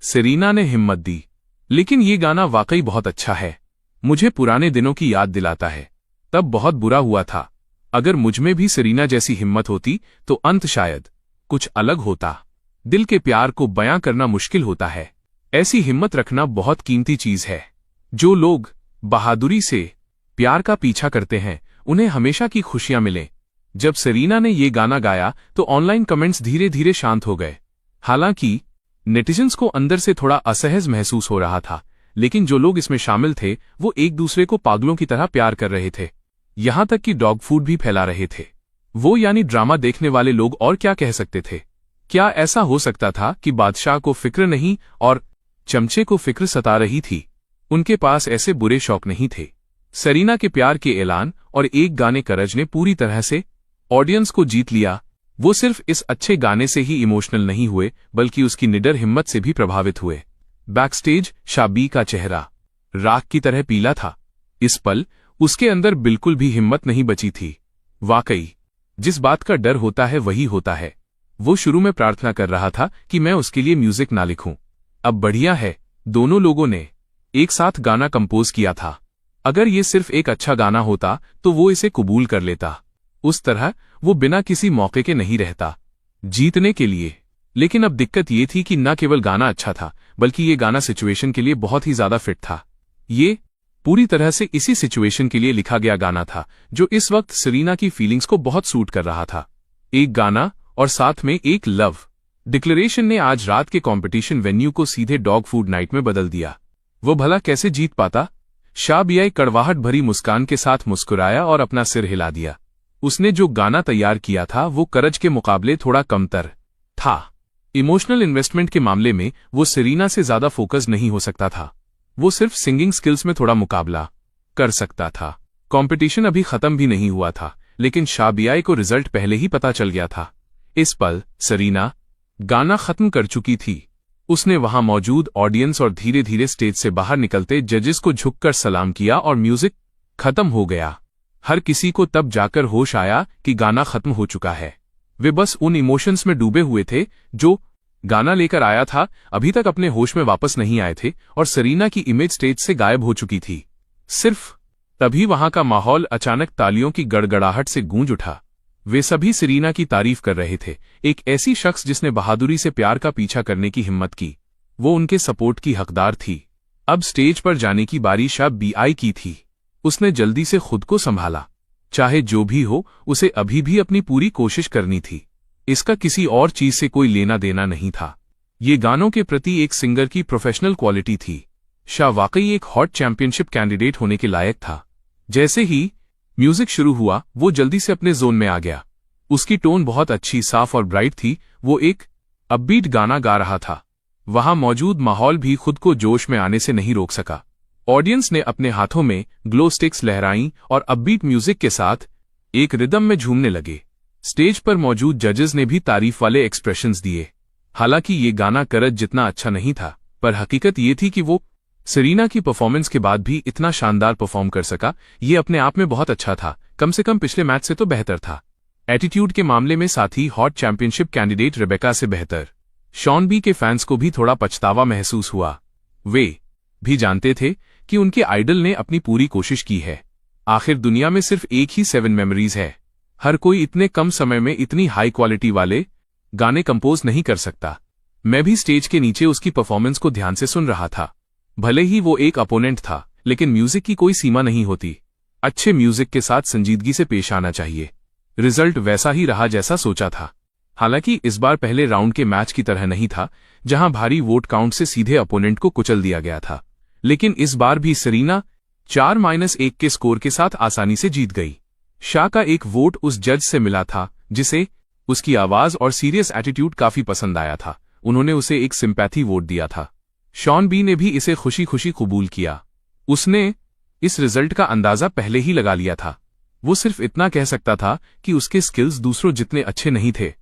सरीना ने हिम्मत दी। लेकिन ये गाना वाकई बहुत अच्छा है। मुझे पुराने दिनों की याद दिलाता है। तब बहुत बुरा हुआ था। अगर मुझमें भी सरीना जैसी हिम्मत होती तो अंत शायद कुछ अलग होता। दिल के प्यार को बयां करना मुश्किल होता है। ऐसी हिम्मत रखना बहुत कीमती चीज है। जो लोग बहादुरी से प्यार का पीछा करते हैं, उन्हें हमेशा की खुशियां मिलें। जब सरीना ने ये गाना गाया तो ऑनलाइन कमेंट्स धीरे धीरे शांत हो गए। हालांकि नेटिजन्स को अंदर से थोड़ा असहज महसूस हो रहा था, लेकिन जो लोग इसमें शामिल थे वो एक दूसरे को पागलों की तरह प्यार कर रहे थे। यहां तक कि डॉग फूड भी फैला रहे थे। वो यानी ड्रामा देखने वाले लोग और क्या कह सकते थे? क्या ऐसा हो सकता था कि बादशाह को फिक्र नहीं और चमचे को फिक्र सता रही थी? उनके पास ऐसे बुरे शौक नहीं थे। सरीना के प्यार के ऐलान और एक गाने करज ने पूरी तरह से ऑडियंस को जीत लिया। वो सिर्फ इस अच्छे गाने से ही इमोशनल नहीं हुए, बल्कि उसकी निडर हिम्मत से भी प्रभावित हुए। बैकस्टेज शाबी का चेहरा राख की तरह पीला था। इस पल उसके अंदर बिल्कुल भी हिम्मत नहीं बची थी। वाकई जिस बात का डर होता है वही होता है। वो शुरू में प्रार्थना कर रहा था कि मैं उसके लिए म्यूजिक ना लिखूं। अब बढ़िया है, दोनों लोगों ने एक साथ गाना कंपोज किया था। अगर ये सिर्फ एक अच्छा गाना होता तो वो इसे कबूल कर लेता। उस तरह वो बिना किसी मौके के नहीं रहता जीतने के लिए। लेकिन अब दिक्कत ये थी कि न केवल गाना अच्छा था, बल्कि ये गाना सिचुएशन के लिए बहुत ही ज्यादा फिट था। ये पूरी तरह से इसी सिचुएशन के लिए लिखा गया गाना था जो इस वक्त सरीना की फीलिंग्स को बहुत सूट कर रहा था। एक गाना और साथ में एक लव डिक्लेरेशन ने आज रात के कंपटीशन वेन्यू को सीधे डॉग फूड नाइट में बदल दिया। वो भला कैसे जीत पाता? शाबियाई कड़वाहट भरी मुस्कान के साथ मुस्कुराया और अपना सिर हिला दिया। उसने जो गाना तैयार किया था वो करज के मुकाबले थोड़ा कमतर था। इमोशनल इन्वेस्टमेंट के मामले में वो सरीना से ज्यादा फोकस नहीं हो सकता था। वो सिर्फ सिंगिंग स्किल्स में थोड़ा मुकाबला कर सकता था। कंपटीशन अभी खत्म भी नहीं हुआ था, लेकिन शाबियाई को रिजल्ट पहले ही पता चल गया था। इस पल सरीना गाना खत्म कर चुकी थी। उसने वहां मौजूद ऑडियंस और धीरे धीरे स्टेज से बाहर निकलते जजेस को झुककर सलाम किया और म्यूजिक खत्म हो गया। हर किसी को तब जाकर होश आया कि गाना खत्म हो चुका है। वे बस उन इमोशंस में डूबे हुए थे जो गाना लेकर आया था, अभी तक अपने होश में वापस नहीं आए थे और सरीना की इमेज स्टेज से गायब हो चुकी थी। सिर्फ तभी वहां का माहौल अचानक तालियों की गड़गड़ाहट से गूंज उठा। वे सभी सरीना की तारीफ कर रहे थे, एक ऐसी शख्स जिसने बहादुरी से प्यार का पीछा करने की हिम्मत की। वो उनके सपोर्ट की हकदार थी। अब स्टेज पर जाने की बारी शा बीआई की थी। उसने जल्दी से खुद को संभाला। चाहे जो भी हो, उसे अभी भी अपनी पूरी कोशिश करनी थी। इसका किसी और चीज से कोई लेना देना नहीं था। ये गानों के प्रति एक सिंगर की प्रोफेशनल क्वालिटी थी। शाह वाकई एक हॉट चैंपियनशिप कैंडिडेट होने के लायक था। जैसे ही म्यूजिक शुरू हुआ, वो जल्दी से अपने जोन में आ गया। उसकी टोन बहुत अच्छी, साफ और ब्राइट थी। वो एक अपबीट गाना गा रहा था। वहां मौजूद माहौल भी खुद को जोश में आने से नहीं रोक सका। ऑडियंस ने अपने हाथों में ग्लो स्टिक्स लहराईं और अपबीट म्यूजिक के साथ एक रिदम में झूमने लगे। स्टेज पर मौजूद जजेस ने भी तारीफ वाले एक्सप्रेशंस दिए। हालांकि ये गाना करज जितना अच्छा नहीं था, पर हकीकत ये थी कि वो सरीना की परफॉर्मेंस के बाद भी इतना शानदार परफॉर्म कर सका। ये अपने आप में बहुत अच्छा था, कम से कम पिछले मैच से तो बेहतर था। एटीट्यूड के मामले में साथ ही हॉट चैंपियनशिप कैंडिडेट रेबेका से बेहतर। शॉन बी के फैंस को भी थोड़ा पछतावा महसूस हुआ। वे भी जानते थे कि उनके आइडल ने अपनी पूरी कोशिश की है। आखिर दुनिया में सिर्फ एक ही 7 मेमोरीज है। हर कोई इतने कम समय में इतनी हाई क्वालिटी वाले गाने कंपोज नहीं कर सकता। मैं भी स्टेज के नीचे उसकी परफॉर्मेंस को ध्यान से सुन रहा था। भले ही वो एक अपोनेंट था, लेकिन म्यूजिक की कोई सीमा नहीं होती। अच्छे म्यूजिक के साथ संजीदगी से पेश आना चाहिए। रिजल्ट वैसा ही रहा जैसा सोचा था। हालांकि इस बार पहले राउंड के मैच की तरह नहीं था, जहां भारी वोट काउंट से सीधे अपोनेंट को कुचल दिया गया था। लेकिन इस बार भी सरीना 4-1 के स्कोर के साथ आसानी से जीत गई। शाह का एक वोट उस जज से मिला था जिसे उसकी आवाज और सीरियस एटीट्यूड काफी पसंद आया था। उन्होंने उसे एक सिंपैथी वोट दिया था। शॉन बी ने भी इसे खुशी खुशी कबूल किया। उसने इस रिजल्ट का अंदाजा पहले ही लगा लिया था। वो सिर्फ इतना कह सकता था कि उसके स्किल्स दूसरों जितने अच्छे नहीं थे।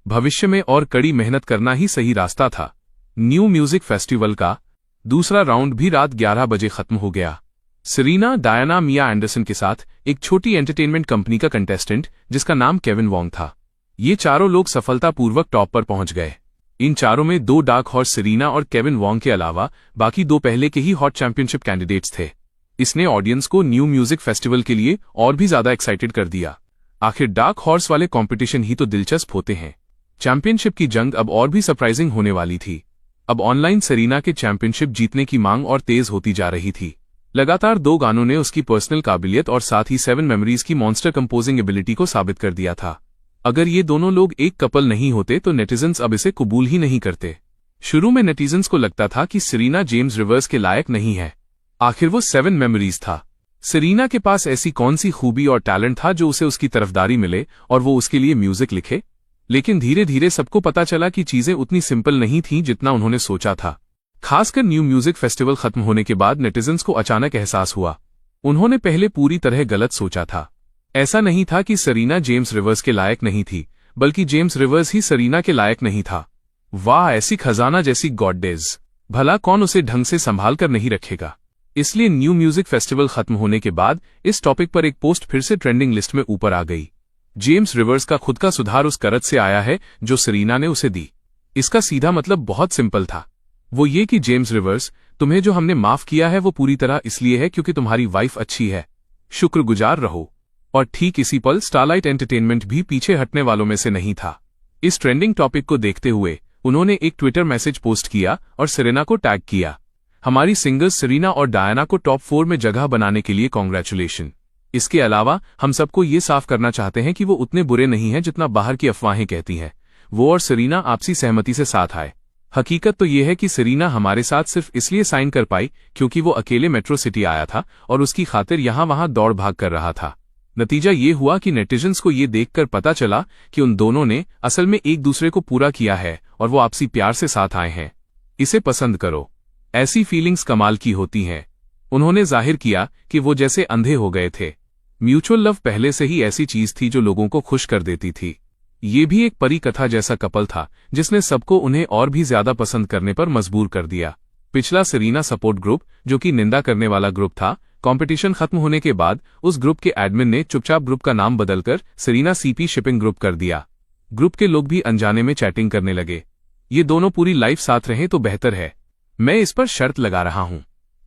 भविष्य में और कड़ी मेहनत करना ही सही रास्ता था। न्यू म्यूजिक फेस्टिवल का दूसरा राउंड भी रात 11 बजे खत्म हो गया। सरीना डायना मिया एंडरसन के साथ एक छोटी एंटरटेनमेंट कंपनी का कंटेस्टेंट जिसका नाम केविन वॉन्ग था। ये चारों लोग सफलतापूर्वक टॉप पर पहुंच गए। इन चारों में 2 डार्क हॉर्स सरीना और केविन वॉन्ग के अलावा बाकी 2 पहले के ही हॉट चैंपियनशिप कैंडिडेट्स थे। इसने ऑडियंस को न्यू म्यूजिक फेस्टिवल के लिए और भी ज्यादा एक्साइटेड कर दिया। आखिर डार्क हॉर्स वाले कॉम्पिटिशन ही तो दिलचस्प होते हैं। चैंपियनशिप की जंग अब और भी सरप्राइजिंग होने वाली थी। अब ऑनलाइन सरीना के चैंपियनशिप जीतने की मांग और तेज होती जा रही थी। लगातार 2 गानों ने उसकी पर्सनल काबिलियत और साथ ही 7 मेमोरीज की मॉन्स्टर कंपोजिंग एबिलिटी को साबित कर दिया था। अगर ये दोनों लोग एक कपल नहीं होते तो नेटिजन्स अब इसे कबूल ही नहीं करते। शुरू में नेटिजन्स को लगता था कि सरीना जेम्स रिवर्स के लायक नहीं है। आखिर वो 7 मेमोरीज था। सरीना के पास ऐसी कौन सी खूबी और टैलेंट था जो उसे उसकी तरफदारी मिले और वो उसके लिए म्यूजिक लिखे। लेकिन धीरे धीरे सबको पता चला कि चीजें उतनी सिंपल नहीं थीं जितना उन्होंने सोचा था। खासकर न्यू म्यूजिक फेस्टिवल खत्म होने के बाद नेटिजन्स को अचानक एहसास हुआ। उन्होंने पहले पूरी तरह गलत सोचा था। ऐसा नहीं था कि सरीना जेम्स रिवर्स के लायक नहीं थी, बल्कि जेम्स रिवर्स ही सरीना के लायक नहीं था। वाह, ऐसी खजाना जैसी गॉडेस, भला कौन उसे ढंग से संभाल कर नहीं रखेगा। इसलिए न्यू म्यूजिक फेस्टिवल खत्म होने के बाद इस टॉपिक पर एक पोस्ट फिर से ट्रेंडिंग लिस्ट में ऊपर आ गई। जेम्स रिवर्स का खुद का सुधार उस करत से आया है जो सरीना ने उसे दी। इसका सीधा मतलब बहुत सिंपल था। वो ये कि जेम्स रिवर्स, तुम्हें जो हमने माफ किया है वो पूरी तरह इसलिए है क्योंकि तुम्हारी वाइफ अच्छी है। शुक्रगुजार रहो। और ठीक इसी पल स्टारलाइट एंटरटेनमेंट भी पीछे हटने वालों में से नहीं था। इस ट्रेंडिंग टॉपिक को देखते हुए उन्होंने एक ट्विटर मैसेज पोस्ट किया और सरीना को टैग किया। हमारी सिंगर्स सरीना और डायना को टॉप 4 में जगह बनाने के लिए कॉन्ग्रेचुलेशन। इसके अलावा हम सबको ये साफ करना चाहते हैं कि वो उतने बुरे नहीं हैं जितना बाहर की अफवाहें कहती हैं। वो और सरीना आपसी सहमति से साथ आए। हकीकत तो ये है कि सरीना हमारे साथ सिर्फ इसलिए साइन कर पाई क्योंकि वो अकेले मेट्रो सिटी आया था और उसकी खातिर यहां वहां दौड़ भाग कर रहा था। नतीजा ये हुआ कि नेटिजन्स को ये देखकर पता चला कि उन दोनों ने असल में एक दूसरे को पूरा किया है और वो आपसी प्यार से साथ आए हैं। इसे पसंद करो। ऐसी फीलिंग्स कमाल की होती हैं। उन्होंने जाहिर किया कि वो जैसे अंधे हो गए थे। म्यूचुअल लव पहले से ही ऐसी चीज थी जो लोगों को खुश कर देती थी। ये भी एक परी कथा जैसा कपल था जिसने सबको उन्हें और भी ज्यादा पसंद करने पर मजबूर कर दिया। पिछला सरीना सपोर्ट ग्रुप, जो कि निंदा करने वाला ग्रुप था, कंपटीशन खत्म होने के बाद उस ग्रुप के एडमिन ने चुपचाप ग्रुप का नाम बदलकर सरीना सीपी शिपिंग ग्रुप कर दिया। ग्रुप के लोग भी अनजाने में चैटिंग करने लगे। ये दोनों पूरी लाइफ साथ रहें तो बेहतर है। मैं इस पर शर्त लगा रहा हूं।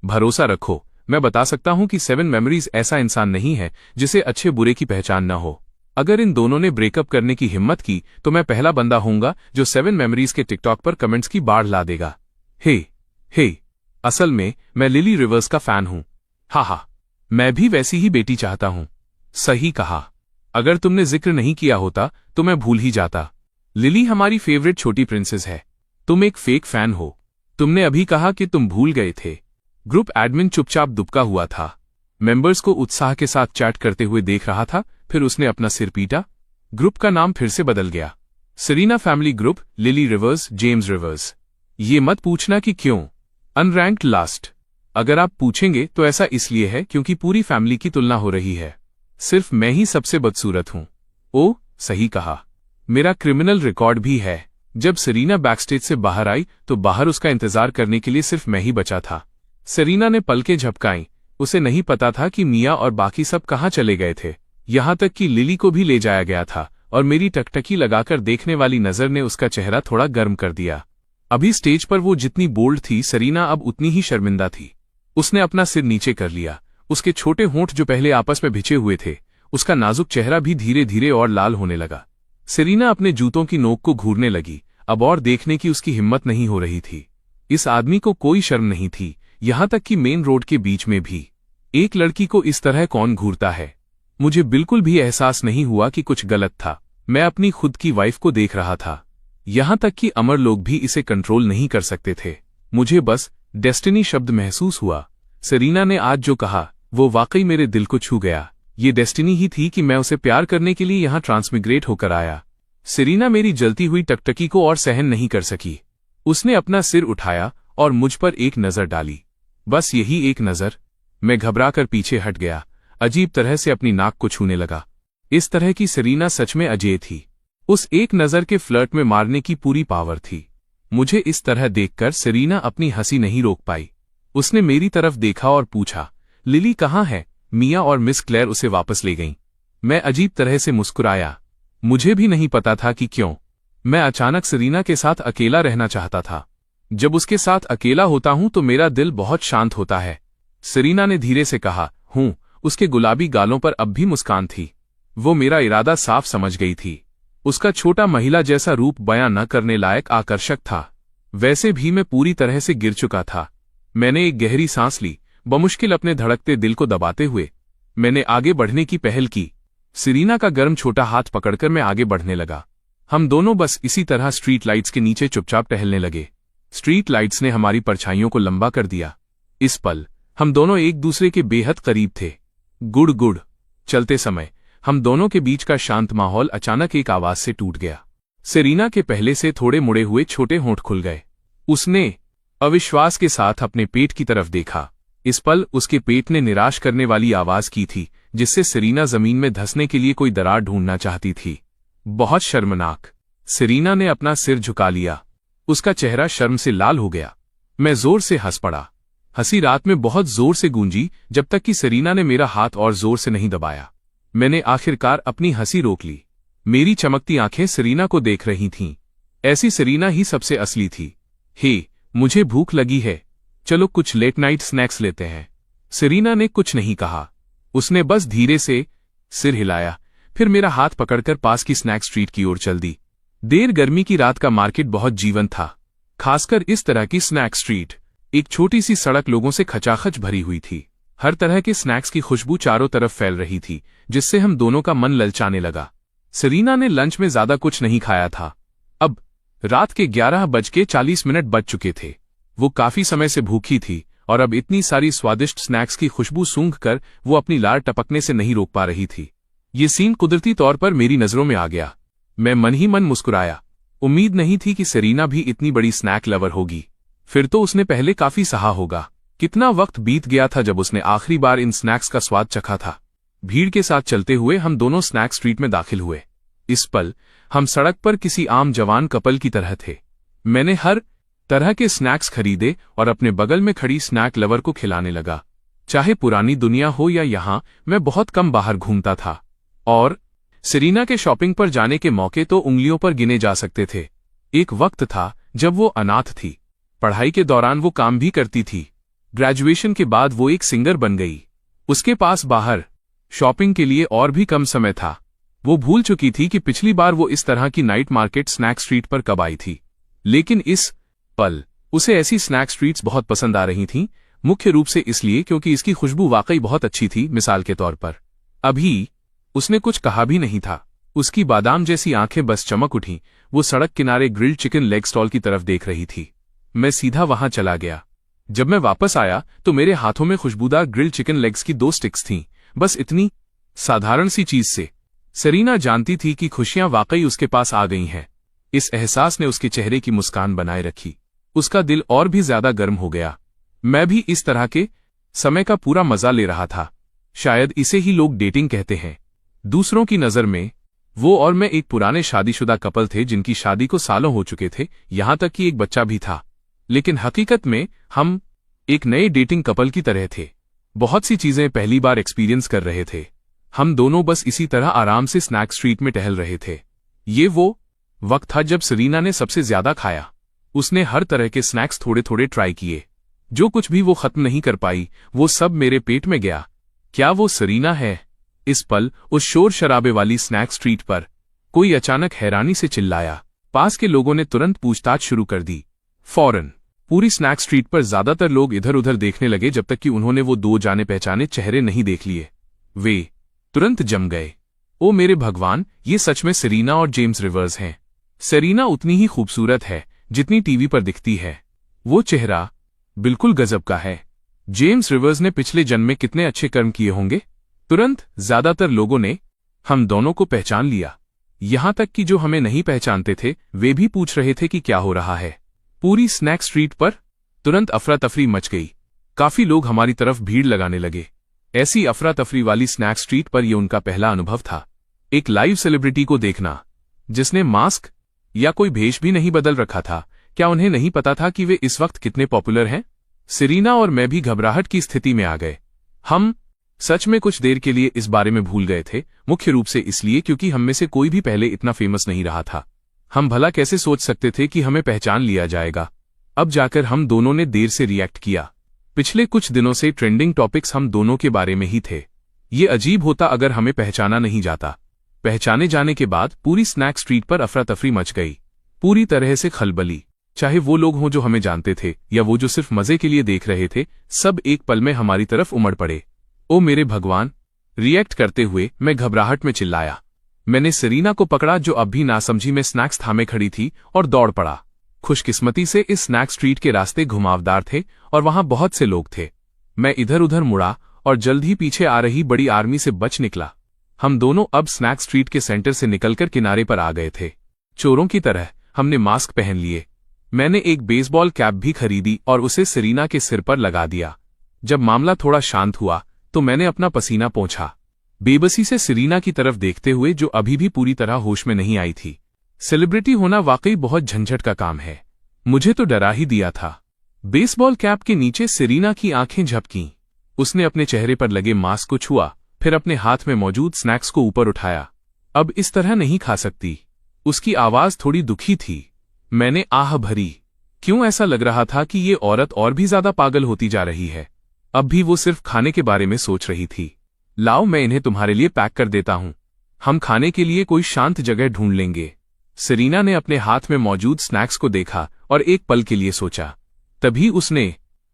भरोसा रखो, मैं बता सकता हूं कि 7 मेमोरीज ऐसा इंसान नहीं है जिसे अच्छे बुरे की पहचान न हो। अगर इन दोनों ने ब्रेकअप करने की हिम्मत की तो मैं पहला बंदा होऊंगा जो 7 मेमोरीज के टिकटॉक पर कमेंट्स की बाढ़ ला देगा। हे, असल में मैं लिली रिवर्स का फैन हूं। हा, मैं भी वैसी ही बेटी चाहता हूं। सही कहा। अगर तुमने जिक्र नहीं किया होता तो मैं भूल ही जाता। लिली हमारी फेवरेट छोटी प्रिंसेस है। तुम एक फेक फैन हो। तुमने अभी कहा कि तुम भूल गए थे। ग्रुप एडमिन चुपचाप दुबका हुआ था। मेंबर्स को उत्साह के साथ चैट करते हुए देख रहा था। फिर उसने अपना सिर पीटा। ग्रुप का नाम फिर से बदल गया। Serena family group, lily reverse, James reverse. ये मत पूछना कि क्यों। Unranked last. अगर आप पूछेंगे तो ऐसा इसलिए है क्योंकि पूरी फैमिली की तुलना हो रही है। सिर्फ मैं ही सबसे बदसूरत हूं। ओ, सही कहा। मेरा क्रिमिनल रिकॉर्ड भी है। जब सेरेना बैकस्टेज से बाहर आई तो बाहर उसका इंतजार करने के लिए सिर्फ मैं ही बचा था। सेरेना ने पलकें झपकाईं। उसे नहीं पता था कि मिया और बाकी सब कहां चले गए थे। यहां तक कि लिली को भी ले जाया गया था और मेरी टकटकी लगाकर देखने वाली नजर ने उसका चेहरा थोड़ा गर्म कर दिया। अभी स्टेज पर वो जितनी बोल्ड थी, सेरेना अब उतनी ही शर्मिंदा थी। उसने अपना सिर नीचे कर लिया। उसके छोटे होंठ जो पहले आपस में भिजे हुए थे, उसका नाजुक चेहरा भी धीरे धीरे और लाल होने लगा। सेरेना अपने जूतों की नोक को घूरने लगी। अब और देखने की उसकी हिम्मत नहीं हो रही थी। इस आदमी को कोई शर्म नहीं थी, यहां तक कि मेन रोड के बीच में भी। एक लड़की को इस तरह कौन घूरता है? मुझे बिल्कुल भी एहसास नहीं हुआ कि कुछ गलत था। मैं अपनी खुद की वाइफ को देख रहा था। यहां तक कि अमर लोग भी इसे कंट्रोल नहीं कर सकते थे। मुझे बस डेस्टिनी शब्द महसूस हुआ। सेरेना ने आज जो कहा वो वाकई मेरे दिल को छू गया। ये डेस्टिनी ही थी कि मैं उसे प्यार करने के लिए यहां ट्रांसमिग्रेट होकर आया। सेरेना मेरी जलती हुई टकटकी को और सहन नहीं कर सकी। उसने अपना सिर उठाया और मुझ पर एक नजर डाली। बस यही एक नजर। मैं घबराकर पीछे हट गया, अजीब तरह से अपनी नाक को छूने लगा। इस तरह की सेरेना सच में अजय थी। उस एक नजर के फ्लर्ट में मारने की पूरी पावर थी। मुझे इस तरह देखकर सेरेना अपनी हंसी नहीं रोक पाई। उसने मेरी तरफ देखा और पूछा, लिली कहाँ है? मिया और मिस क्लेयर उसे वापस ले गईं। मैं अजीब तरह से मुस्कुराया। मुझे भी नहीं पता था कि क्यों। मैं अचानक सेरेना के साथ अकेला रहना चाहता था। जब उसके साथ अकेला होता हूं तो मेरा दिल बहुत शांत होता है। सेरेना ने धीरे से कहा, हूं। उसके गुलाबी गालों पर अब भी मुस्कान थी। वो मेरा इरादा साफ समझ गई थी। उसका छोटा महिला जैसा रूप बयां न करने लायक आकर्षक था। वैसे भी मैं पूरी तरह से गिर चुका था। मैंने एक गहरी सांस ली, बमुश्किल अपने धड़कते दिल को दबाते हुए। मैंने आगे बढ़ने की पहल की। सेरेना का गर्म छोटा हाथ पकड़कर मैं आगे बढ़ने लगा। हम दोनों बस इसी तरह स्ट्रीट लाइट्स के नीचे चुपचाप टहलने लगे। स्ट्रीट लाइट्स ने हमारी परछाइयों को लंबा कर दिया। इस पल हम दोनों एक दूसरे के बेहद करीब थे। गुड़ गुड़। चलते समय हम दोनों के बीच का शांत माहौल अचानक एक आवाज से टूट गया। सेरेना के पहले से थोड़े मुड़े हुए छोटे होंठ खुल गए। उसने अविश्वास के साथ अपने पेट की तरफ देखा। इस पल उसके पेट ने निराश करने वाली आवाज की थी, जिससे सेरेना जमीन में धंसने के लिए कोई दरार ढूंढना चाहती थी। बहुत शर्मनाक। सेरेना ने अपना सिर झुका लिया। उसका चेहरा शर्म से लाल हो गया। मैं जोर से हंस पड़ा। हंसी रात में बहुत जोर से गूंजी, जब तक कि सेरेना ने मेरा हाथ और जोर से नहीं दबाया। मैंने आखिरकार अपनी हंसी रोक ली। मेरी चमकती आंखें सेरेना को देख रही थीं। ऐसी सेरेना ही सबसे असली थी। हे, मुझे भूख लगी है। चलो कुछ लेट नाइट स्नैक्स लेते हैं। सेरेना ने कुछ नहीं कहा। उसने बस धीरे से सिर हिलाया, फिर मेरा हाथ पकड़कर पास की स्नैक स्ट्रीट की ओर चल दी। देर गर्मी की रात का मार्केट बहुत जीवंत था, खासकर इस तरह की स्नैक स्ट्रीट। एक छोटी सी सड़क लोगों से खचाखच भरी हुई थी। हर तरह के स्नैक्स की खुशबू चारों तरफ फैल रही थी, जिससे हम दोनों का मन ललचाने लगा। सेरेना ने लंच में ज्यादा कुछ नहीं खाया था। अब रात के 11:40 बज चुके थे। वो काफी समय से भूखी थी और अब इतनी सारी स्वादिष्ट स्नैक्स की खुशबू सूंघकर वो अपनी लार टपकने से नहीं रोक पा रही थी। ये सीन कुदरती तौर पर मेरी नजरों में आ गया। मैं मन ही मन मुस्कुराया। उम्मीद नहीं थी कि सेरेना भी इतनी बड़ी स्नैक लवर होगी। फिर तो उसने पहले काफी सहा होगा। कितना वक्त बीत गया था जब उसने आखिरी बार इन स्नैक्स का स्वाद चखा था। भीड़ के साथ चलते हुए हम दोनों स्नैक स्ट्रीट में दाखिल हुए। इस पल हम सड़क पर किसी आम जवान कपल की तरह थे। मैंने हर तरह के स्नैक्स खरीदे और अपने बगल में खड़ी स्नैक लवर को खिलाने लगा। चाहे पुरानी दुनिया हो या यहाँ, मैं बहुत कम बाहर घूमता था और सेरीना के शॉपिंग पर जाने के मौके तो उंगलियों पर गिने जा सकते थे। एक वक्त था जब वो अनाथ थी। पढ़ाई के दौरान वो काम भी करती थी। ग्रेजुएशन के बाद वो एक सिंगर बन गई। उसके पास बाहर शॉपिंग के लिए और भी कम समय था। वो भूल चुकी थी कि पिछली बार वो इस तरह की नाइट मार्केट स्नैक स्ट्रीट पर कब आई थी। लेकिन इस पल उसे ऐसी स्नैक स्ट्रीट्स बहुत पसंद आ रही थीं, मुख्य रूप से इसलिए क्योंकि इसकी खुशबू वाकई बहुत अच्छी थी। मिसाल के तौर पर अभी उसने कुछ कहा भी नहीं था, उसकी बादाम जैसी आंखें बस चमक उठीं। वो सड़क किनारे ग्रिल्ड चिकन लेग स्टॉल की तरफ देख रही थी। मैं सीधा वहां चला गया। जब मैं वापस आया तो मेरे हाथों में खुशबूदार ग्रिल्ड चिकन लेग्स की 2 स्टिक्स थीं, बस इतनी साधारण सी चीज से। सेरीना जानती थी कि खुशियां वाकई उसके पास आ गई हैं। इस एहसास ने उसके चेहरे की मुस्कान बनाए रखी। उसका दिल और भी ज्यादा गर्म हो गया। मैं भी इस तरह के समय का पूरा मजा ले रहा था। शायद इसे ही लोग डेटिंग कहते हैं। दूसरों की नजर में वो और मैं एक पुराने शादीशुदा कपल थे जिनकी शादी को सालों हो चुके थे, यहां तक कि एक बच्चा भी था। लेकिन हकीकत में हम एक नए डेटिंग कपल की तरह थे। बहुत सी चीजें पहली बार एक्सपीरियंस कर रहे थे। हम दोनों बस इसी तरह आराम से स्नैक स्ट्रीट में टहल रहे थे। ये वो वक्त था जब सेरीना ने सबसे ज्यादा खाया। उसने हर तरह के स्नैक्स थोड़े थोड़े ट्राई किए। जो कुछ भी वो खत्म नहीं कर पाई वो सब मेरे पेट में गया। क्या वो सेरीना है? इस पल उस शोर शराबे वाली स्नैक स्ट्रीट पर कोई अचानक हैरानी से चिल्लाया। पास के लोगों ने तुरंत पूछताछ शुरू कर दी। फौरन पूरी स्नैक स्ट्रीट पर ज्यादातर लोग इधर उधर देखने लगे जब तक कि उन्होंने वो 2 जाने पहचाने चेहरे नहीं देख लिए। वे तुरंत जम गए। ओ मेरे भगवान, ये सच में सेरीना और जेम्स रिवर्स हैं। सेरीना उतनी ही खूबसूरत है जितनी टीवी पर दिखती है। वो चेहरा बिल्कुल गजब का है। जेम्स रिवर्स ने पिछले जन्म में कितने अच्छे कर्म किए होंगे। तुरंत ज्यादातर लोगों ने हम दोनों को पहचान लिया। यहां तक कि जो हमें नहीं पहचानते थे वे भी पूछ रहे थे कि क्या हो रहा है। पूरी स्नैक स्ट्रीट पर तुरंत अफरा तफरी मच गई। काफी लोग हमारी तरफ भीड़ लगाने लगे। ऐसी अफरा तफरी वाली स्नैक स्ट्रीट पर यह उनका पहला अनुभव था। एक लाइव सेलिब्रिटी को देखना जिसने मास्क या कोई भेष भी नहीं बदल रखा था। क्या उन्हें नहीं पता था कि वे इस वक्त कितने पॉपुलर हैं? सेरीना और मैं भी घबराहट की स्थिति में आ गए। हम सच में कुछ देर के लिए इस बारे में भूल गए थे, मुख्य रूप से इसलिए क्योंकि हम में से कोई भी पहले इतना फेमस नहीं रहा था। हम भला कैसे सोच सकते थे कि हमें पहचान लिया जाएगा। अब जाकर हम दोनों ने देर से रिएक्ट किया। पिछले कुछ दिनों से ट्रेंडिंग टॉपिक्स हम दोनों के बारे में ही थे। ये अजीब होता अगर हमें पहचाना नहीं जाता। पहचाने जाने के बाद पूरी स्नैक स्ट्रीट पर अफरा तफरी मच गई, पूरी तरह से खलबली। चाहे वो लोग हों जो हमें जानते थे या वो जो सिर्फ मजे के लिए देख रहे थे, सब एक पल में हमारी तरफ उमड़ पड़े। ओ मेरे भगवान, रिएक्ट करते हुए मैं घबराहट में चिल्लाया। मैंने सेरीना को पकड़ा जो अब भी नासमझी में स्नैक्स थामे खड़ी थी और दौड़ पड़ा। खुशकिस्मती से इस स्नैक स्ट्रीट के रास्ते घुमावदार थे और वहां बहुत से लोग थे। मैं इधर उधर मुड़ा और जल्द ही पीछे आ रही बड़ी आर्मी से बच निकला। हम दोनों अब स्नैक स्ट्रीट के सेंटर से निकलकर किनारे पर आ गए थे। चोरों की तरह हमने मास्क पहन लिए। मैंने एक बेसबॉल कैप भी खरीदी और उसे सेरीना के सिर पर लगा दिया। जब मामला थोड़ा शांत हुआ तो मैंने अपना पसीना पोंछा, बेबसी से सेरीना की तरफ देखते हुए जो अभी भी पूरी तरह होश में नहीं आई थी। सेलिब्रिटी होना वाकई बहुत झंझट का काम है। मुझे तो डरा ही दिया था। बेसबॉल कैप के नीचे सेरीना की आंखें झपकीं। उसने अपने चेहरे पर लगे मास्क को छुआ, फिर अपने हाथ में मौजूद स्नैक्स को ऊपर उठाया। अब इस तरह नहीं खा सकती। उसकी आवाज थोड़ी दुखी थी। मैंने आह भरी। क्यों ऐसा लग रहा था कि ये औरत और भी ज्यादा पागल होती जा रही है। अब भी वो सिर्फ खाने के बारे में सोच रही थी। लाओ, मैं इन्हें तुम्हारे लिए पैक कर देता हूं। हम खाने के लिए कोई शांत जगह ढूंढ लेंगे। सेरीना ने अपने हाथ में मौजूद स्नैक्स को देखा और एक पल के लिए सोचा। तभी उसने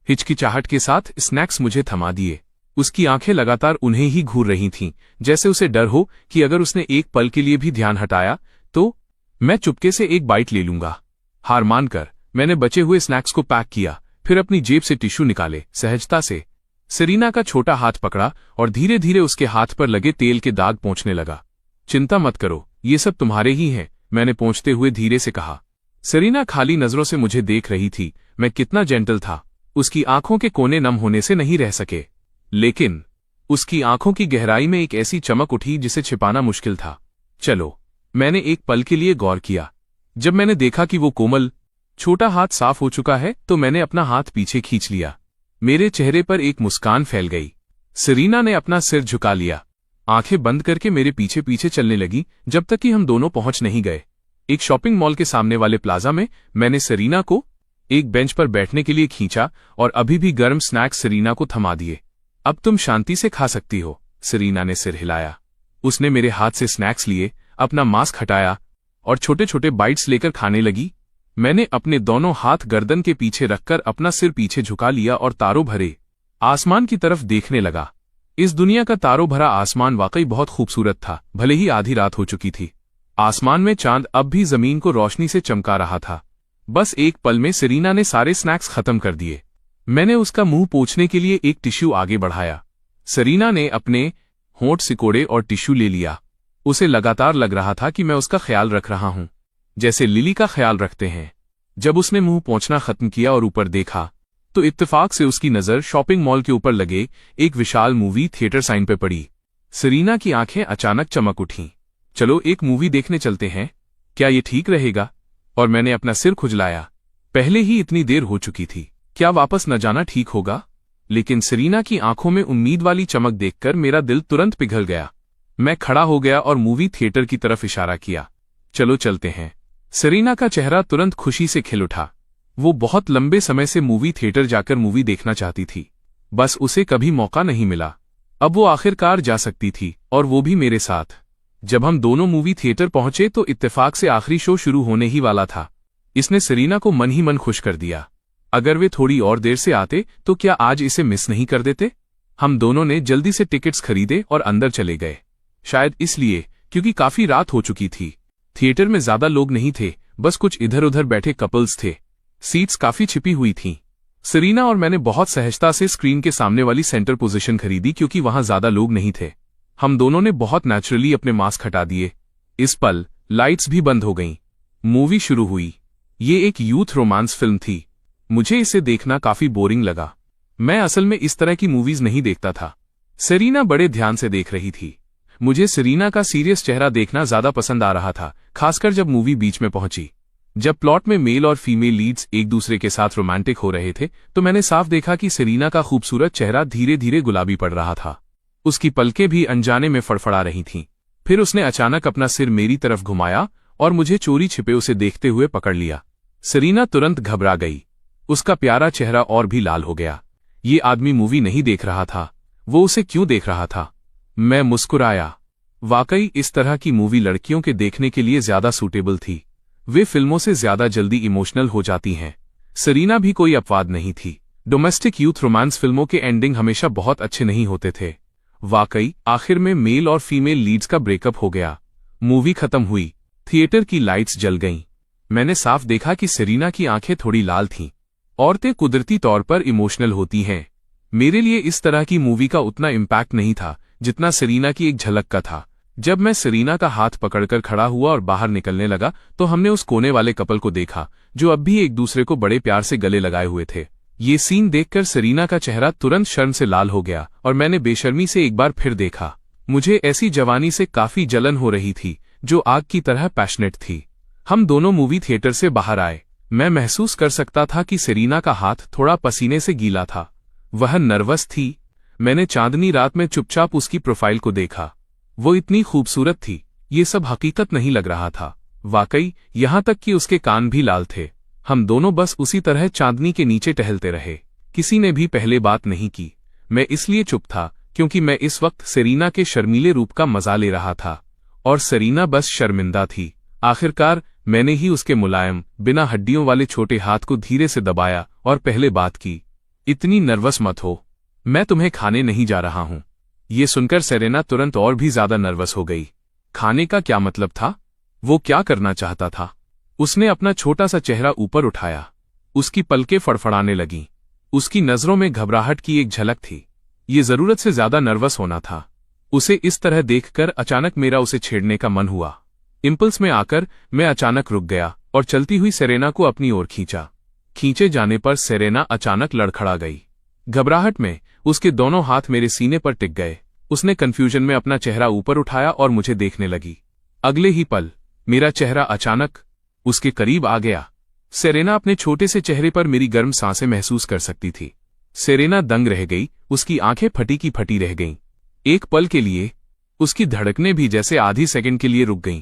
हिचकिचाहट के साथ स्नैक्स मुझे थमा दिए। उसकी आंखें लगातार उन्हें ही घूर रही थीं, जैसे उसे डर हो कि अगर उसने एक पल के लिए भी ध्यान हटाया तो मैं चुपके से एक बाइट ले लूंगा। हार मानकर मैंने बचे हुए स्नैक्स को पैक किया, फिर अपनी जेब से टिश्यू निकाले। सहजता से सेरीना का छोटा हाथ पकड़ा और धीरे धीरे उसके हाथ पर लगे तेल के दाग पोंछने लगा। चिंता मत करो, ये सब तुम्हारे ही हैं, मैंने पोंछते हुए धीरे से कहा। सेरीना खाली नजरों से मुझे देख रही थी। मैं कितना जेंटल था। उसकी आंखों के कोने नम होने से नहीं रह सके, लेकिन उसकी आंखों की गहराई में एक ऐसी चमक उठी जिसे छिपाना मुश्किल था। चलो, मैंने एक पल के लिए गौर किया। जब मैंने देखा कि वो कोमल छोटा हाथ साफ हो चुका है तो मैंने अपना हाथ पीछे खींच लिया। मेरे चेहरे पर एक मुस्कान फैल गई। सेरीना ने अपना सिर झुका लिया, आंखें बंद करके मेरे पीछे पीछे चलने लगी जब तक कि हम दोनों पहुंच नहीं गए। एक शॉपिंग मॉल के सामने वाले प्लाजा में मैंने सेरीना को एक बेंच पर बैठने के लिए खींचा और अभी भी गर्म स्नैक्स सेरीना को थमा दिए। अब तुम शांति से खा सकती हो। सेरीना ने सिर हिलाया। उसने मेरे हाथ से स्नैक्स लिए, अपना मास्क हटाया और छोटे छोटे बाइट्स लेकर खाने लगी। मैंने अपने दोनों हाथ गर्दन के पीछे रखकर अपना सिर पीछे झुका लिया और तारों भरे आसमान की तरफ देखने लगा। इस दुनिया का तारों भरा आसमान वाकई बहुत खूबसूरत था, भले ही आधी रात हो चुकी थी। आसमान में चांद अब भी जमीन को रोशनी से चमका रहा था। बस एक पल में सेरीना ने सारे स्नैक्स खत्म कर दिए। मैंने उसका मुंह पोंछने के लिए एक टिश्यू आगे बढ़ाया। सेरीना ने अपने होंठ सिकोड़े और टिश्यू ले लिया। उसे लगातार लग रहा था कि मैं उसका ख्याल रख रहा हूं, जैसे लिली का ख्याल रखते हैं। जब उसने मुंह पोंछना खत्म किया और ऊपर देखा तो इत्तेफाक से उसकी नजर शॉपिंग मॉल के ऊपर लगे एक विशाल मूवी थिएटर साइन पे पड़ी। सेरीना की आंखें अचानक चमक उठीं। चलो एक मूवी देखने चलते हैं, क्या ये ठीक रहेगा? और मैंने अपना सिर खुजलाया। पहले ही इतनी देर हो चुकी थी, क्या वापस न जाना ठीक होगा? लेकिन सेरीना की आंखों में उम्मीद वाली चमक देखकर मेरा दिल तुरंत पिघल गया। मैं खड़ा हो गया और मूवी थिएटर की तरफ इशारा किया। चलो चलते हैं। सेरीना का चेहरा तुरंत खुशी से खिल उठा। वो बहुत लंबे समय से मूवी थिएटर जाकर मूवी देखना चाहती थी, बस उसे कभी मौका नहीं मिला। अब वो आखिरकार जा सकती थी, और वो भी मेरे साथ। जब हम दोनों मूवी थिएटर पहुंचे तो इत्तेफाक से आखिरी शो शुरू होने ही वाला था। इसने सेरीना को मन ही मन खुश कर दिया। अगर वे थोड़ी और देर से आते तो क्या आज इसे मिस नहीं कर देते? हम दोनों ने जल्दी से टिकट्स खरीदे और अंदर चले गए। शायद इसलिए क्योंकि काफी रात हो चुकी थी। थिएटर में ज्यादा लोग नहीं थे, बस कुछ इधर उधर बैठे कपल्स थे। सीट्स काफी छिपी हुई थीं। सेरीना और मैंने बहुत सहजता से स्क्रीन के सामने वाली सेंटर पोजीशन खरीदी क्योंकि वहां ज्यादा लोग नहीं थे। हम दोनों ने बहुत नेचुरली अपने मास्क हटा दिए। इस पल लाइट्स भी बंद हो गईं। मूवी शुरू हुई। ये एक यूथ रोमांस फिल्म थी। मुझे इसे देखना काफी बोरिंग लगा। मैं असल में इस तरह की मूवीज नहीं देखता था। सेरीना बड़े ध्यान से देख रही थी। मुझे सेरीना का सीरियस चेहरा देखना ज्यादा पसंद आ रहा था, खासकर जब मूवी बीच में पहुंची। जब प्लॉट में मेल और फीमेल लीड्स एक दूसरे के साथ रोमांटिक हो रहे थे तो मैंने साफ देखा कि सेरीना का खूबसूरत चेहरा धीरे धीरे गुलाबी पड़ रहा था। उसकी पलकें भी अनजाने में फड़फड़ा रही थीं। फिर उसने अचानक अपना सिर मेरी तरफ घुमाया और मुझे चोरी छिपे उसे देखते हुए पकड़ लिया। सेरीना तुरंत घबरा गई। उसका प्यारा चेहरा और भी लाल हो गया। ये आदमी मूवी नहीं देख रहा था, वो उसे क्यों देख रहा था? मैं मुस्कुराया। वाकई इस तरह की मूवी लड़कियों के देखने के लिए ज्यादा सूटेबल थी। वे फिल्मों से ज्यादा जल्दी इमोशनल हो जाती हैं। सेरीना भी कोई अपवाद नहीं थी। डोमेस्टिक यूथ रोमांस फिल्मों के एंडिंग हमेशा बहुत अच्छे नहीं होते थे। वाकई आखिर में मेल और फीमेल लीड्स का ब्रेकअप हो गया। मूवी खत्म हुई। थिएटर की लाइट्स जल गईं। मैंने साफ देखा कि सेरीना की आंखें थोड़ी लाल थीं। औरतें कुदरती तौर पर इमोशनल होती हैं। मेरे लिए इस तरह की मूवी का उतना इम्पैक्ट नहीं था जितना सेरीना की एक झलक का था। जब मैं सेरीना का हाथ पकड़कर खड़ा हुआ और बाहर निकलने लगा तो हमने उस कोने वाले कपल को देखा जो अब भी एक दूसरे को बड़े प्यार से गले लगाए हुए थे। ये सीन देखकर सेरीना का चेहरा तुरंत शर्म से लाल हो गया और मैंने बेशर्मी से एक बार फिर देखा। मुझे ऐसी जवानी से काफी जलन हो रही थी जो आग की तरह पैशनेट थी। हम दोनों मूवी थिएटर से बाहर आए। मैं महसूस कर सकता था कि सेरीना का हाथ थोड़ा पसीने से गीला था। वह नर्वस थी। मैंने चांदनी रात में चुपचाप उसकी प्रोफाइल को देखा। वो इतनी खूबसूरत थी, ये सब हकीकत नहीं लग रहा था। वाकई यहां तक कि उसके कान भी लाल थे। हम दोनों बस उसी तरह चांदनी के नीचे टहलते रहे। किसी ने भी पहले बात नहीं की। मैं इसलिए चुप था क्योंकि मैं इस वक्त सेरीना के शर्मीले रूप का मजा ले रहा था और सेरीना बस शर्मिंदा थी। आखिरकार मैंने ही उसके मुलायम बिना हड्डियों वाले छोटे हाथ को धीरे से दबाया और पहले बात की, इतनी नर्वस मत हो, मैं तुम्हें खाने नहीं जा रहा हूं। ये सुनकर सेरेना तुरंत और भी ज्यादा नर्वस हो गई। खाने का क्या मतलब था? वो क्या करना चाहता था? उसने अपना छोटा सा चेहरा ऊपर उठाया। उसकी पलकें फड़फड़ाने लगीं। उसकी नजरों में घबराहट की एक झलक थी। ये जरूरत से ज्यादा नर्वस होना था। उसे इस तरह देखकर अचानक मेरा उसे छेड़ने का मन हुआ। इम्पल्स में आकर मैं अचानक रुक गया और चलती हुई सेरेना को अपनी ओर खींचा। खींचे जाने पर सेरेना अचानक लड़खड़ा गई। घबराहट में उसके दोनों हाथ मेरे सीने पर टिक गए। उसने कंफ्यूजन में अपना चेहरा ऊपर उठाया और मुझे देखने लगी। अगले ही पल मेरा चेहरा अचानक उसके करीब आ गया। सेरेना अपने छोटे से चेहरे पर मेरी गर्म सांसें महसूस कर सकती थी। सेरेना दंग रह गई। उसकी आंखें फटी की फटी रह गईं। एक पल के लिए उसकी धड़कनें भी जैसे आधी सेकंड के लिए रुक गईं।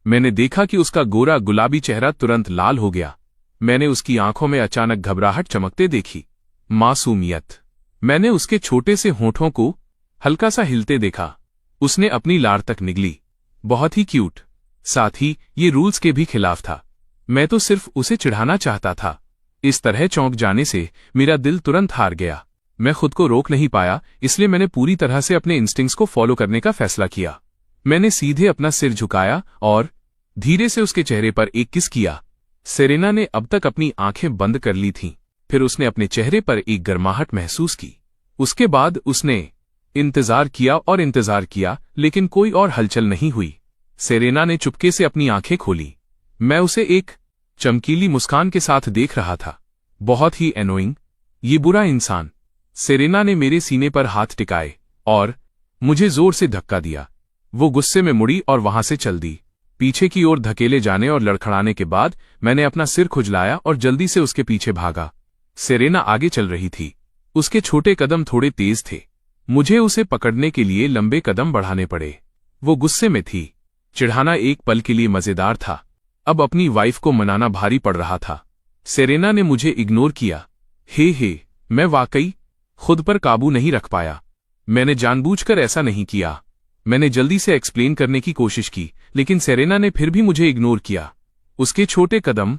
मैंने देखा कि उसका गोरा गुलाबी चेहरा तुरंत लाल हो गया। मैंने उसकी आंखों में अचानक घबराहट चमकते देखी। मासूमियत। मैंने उसके छोटे से होठों को हल्का सा हिलते देखा। उसने अपनी लार तक निगली। बहुत ही क्यूट। साथ ही ये रूल्स के भी खिलाफ था। मैं तो सिर्फ उसे चिढ़ाना चाहता था। इस तरह चौंक जाने से मेरा दिल तुरंत हार गया। मैं खुद को रोक नहीं पाया, इसलिए मैंने पूरी तरह से अपने इंस्टिंक्ट्स को फॉलो करने का फैसला किया। मैंने सीधे अपना सिर झुकाया और धीरे से उसके चेहरे पर एक किस किया। सेरेना ने अब तक अपनी आंखें बंद कर ली थीं। फिर उसने अपने चेहरे पर एक गर्माहट महसूस की। उसके बाद उसने इंतजार किया और इंतजार किया, लेकिन कोई और हलचल नहीं हुई। सेरेना ने चुपके से अपनी आंखें खोली। मैं उसे एक चमकीली मुस्कान के साथ देख रहा था। बहुत ही एनोइंग, ये बुरा इंसान। सेरेना ने मेरे सीने पर हाथ टिकाए और मुझे जोर से धक्का दिया। वो गुस्से में मुड़ी और वहां से चल दी। पीछे की ओर धकेले जाने और लड़खड़ाने के बाद मैंने अपना सिर खुजलाया और जल्दी से उसके पीछे भागा। सेरेना आगे चल रही थी। उसके छोटे कदम थोड़े तेज थे। मुझे उसे पकड़ने के लिए लंबे कदम बढ़ाने पड़े। वो गुस्से में थी। चिढ़ाना एक पल के लिए मजेदार था, अब अपनी वाइफ को मनाना भारी पड़ रहा था। सेरेना ने मुझे इग्नोर किया। हे, मैं वाकई खुद पर काबू नहीं रख पाया। मैंने जानबूझकर ऐसा नहीं किया। मैंने जल्दी से एक्सप्लेन करने की कोशिश की, लेकिन सेरेना ने फिर भी मुझे इग्नोर किया। उसके छोटे कदम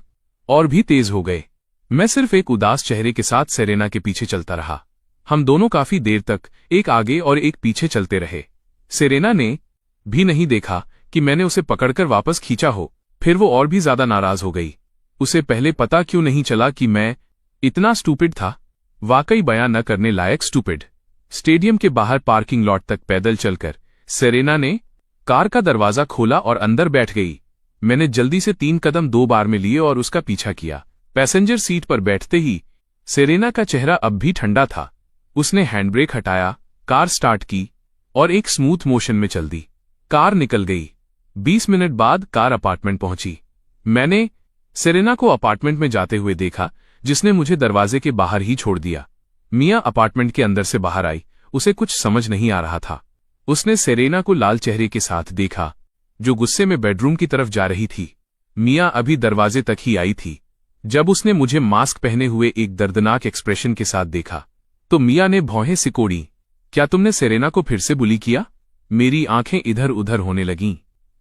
और भी तेज हो गए। मैं सिर्फ एक उदास चेहरे के साथ सेरेना के पीछे चलता रहा। हम दोनों काफी देर तक एक आगे और एक पीछे चलते रहे। सेरेना ने भी नहीं देखा कि मैंने उसे पकड़कर वापस खींचा हो। फिर वो और भी ज्यादा नाराज हो गई। उसे पहले पता क्यों नहीं चला कि मैं इतना स्टूपिड था। वाकई बयां न करने लायक स्टूपिड। स्टेडियम के बाहर पार्किंग लॉट तक पैदल चलकर सेरेना ने कार का दरवाजा खोला और अंदर बैठ गई। मैंने जल्दी से 3 कदम 2 बार में लिए और उसका पीछा किया। पैसेंजर सीट पर बैठते ही सेरेना का चेहरा अब भी ठंडा था। उसने हैंडब्रेक हटाया, कार स्टार्ट की और एक स्मूथ मोशन में चल दी। कार निकल गई। 20 मिनट बाद कार अपार्टमेंट पहुंची। मैंने सेरेना को अपार्टमेंट में जाते हुए देखा, जिसने मुझे दरवाजे के बाहर ही छोड़ दिया। मिया अपार्टमेंट के अंदर से बाहर आई। उसे कुछ समझ नहीं आ रहा था। उसने सेरेना को लाल चेहरे के साथ देखा, जो गुस्से में बेडरूम की तरफ जा रही थी। मिया अभी दरवाजे तक ही आई थी। जब उसने मुझे मास्क पहने हुए एक दर्दनाक एक्सप्रेशन के साथ देखा, तो मिया ने भौहें सिकोड़ी। क्या तुमने सेरेना को फिर से बुली किया? मेरी आंखें इधर उधर होने लगीं।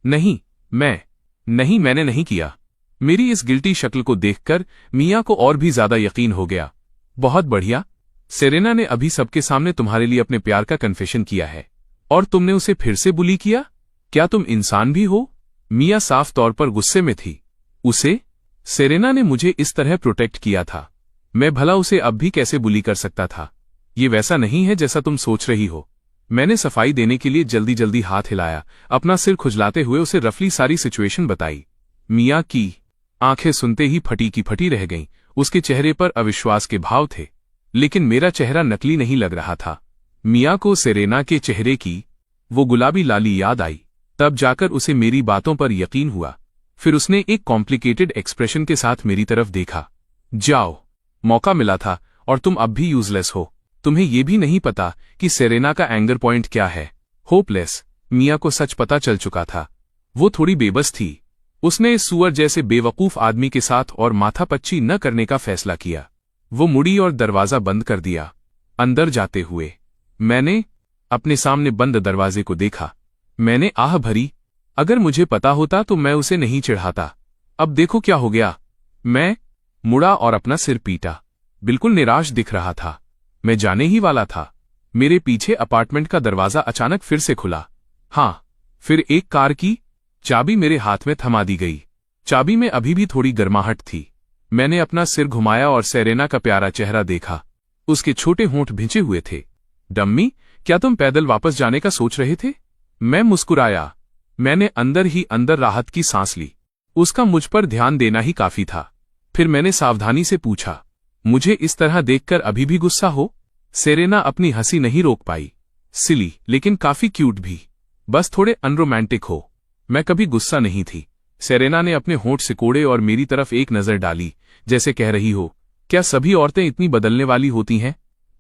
नहीं, मैंने नहीं किया। मेरी इस गिल्टी शक्ल को देखकर मिया को और भी ज्यादा यकीन हो गया। बहुत बढ़िया। सेरेना ने अभी सबके सामने तुम्हारे लिए अपने प्यार का कन्फेशन किया है और तुमने उसे फिर से बुली किया? क्या तुम इंसान भी हो? मिया साफ तौर पर गुस्से में थी। उसे? सेरेना ने मुझे इस तरह प्रोटेक्ट किया था। मैं भला उसे अब भी कैसे बुली कर सकता था? ये वैसा नहीं है जैसा तुम सोच रही हो। मैंने सफाई देने के लिए जल्दी जल्दी हाथ हिलाया, अपना सिर खुजलाते हुए उसे रफली सारी सिचुएशन बताई। मिया की आंखें सुनते ही फटी की फटी रह गईं। उसके चेहरे पर अविश्वास के भाव थे, लेकिन मेरा चेहरा नकली नहीं लग रहा था। मिया को सेरेना के चेहरे की वो गुलाबी लाली याद आई। तब जाकर उसे मेरी बातों पर यकीन हुआ। फिर उसने एक कॉम्प्लिकेटेड एक्सप्रेशन के साथ मेरी तरफ देखा। जाओ, मौका मिला था और तुम अब भी यूजलेस हो। तुम्हें यह भी नहीं पता कि सेरेना का एंगर पॉइंट क्या है। होपलेस। मिया को सच पता चल चुका था। वो थोड़ी बेबस थी। उसने इस सुअर जैसे बेवकूफ आदमी के साथ और माथापच्ची न करने का फैसला किया। वो मुड़ी और दरवाजा बंद कर दिया। अंदर जाते हुए मैंने अपने सामने बंद दरवाजे को देखा। मैंने आह भरी। अगर मुझे पता होता तो मैं उसे नहीं चिढ़ाता। अब देखो क्या हो गया। मैं मुड़ा और अपना सिर पीटा। बिल्कुल निराश दिख रहा था। मैं जाने ही वाला था। मेरे पीछे अपार्टमेंट का दरवाजा अचानक फिर से खुला। हाँ, फिर एक कार की चाबी मेरे हाथ में थमा दी गई। चाबी में अभी भी थोड़ी गर्माहट थी। मैंने अपना सिर घुमाया और सेरेना का प्यारा चेहरा देखा। उसके छोटे होंठ भिंचे हुए थे। डम्मी, क्या तुम पैदल वापस जाने का सोच रहे थे? मैं मुस्कुराया। मैंने अंदर ही अंदर राहत की सांस ली। उसका मुझ पर ध्यान देना ही काफी था। फिर मैंने सावधानी से पूछा, मुझे इस तरह देखकर अभी भी गुस्सा हो? सेरेना अपनी हंसी नहीं रोक पाई। सिली, लेकिन काफी क्यूट भी। बस थोड़े अनरोमांटिक हो। मैं कभी गुस्सा नहीं थी। सेरेना ने अपने होंठ सिकोड़े और मेरी तरफ एक नजर डाली, जैसे कह रही हो, क्या सभी औरतें इतनी बदलने वाली होती हैं?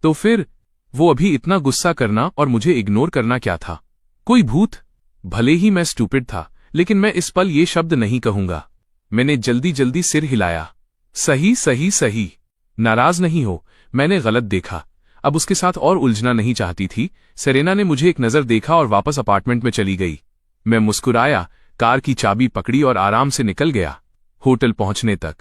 तो फिर वो अभी इतना गुस्सा करना और मुझे इग्नोर करना क्या था? कोई भूत? भले ही मैं स्टूपिड था, लेकिन मैं इस पल ये शब्द नहीं कहूंगा। मैंने जल्दी जल्दी सिर हिलाया। सही सही सही। नाराज नहीं हो, मैंने गलत देखा। अब उसके साथ और उलझना नहीं चाहती थी। सेरेना ने मुझे एक नज़र देखा और वापस अपार्टमेंट में चली गई। मैं मुस्कुराया, कार की चाबी पकड़ी और आराम से निकल गया होटल पहुंचने तक।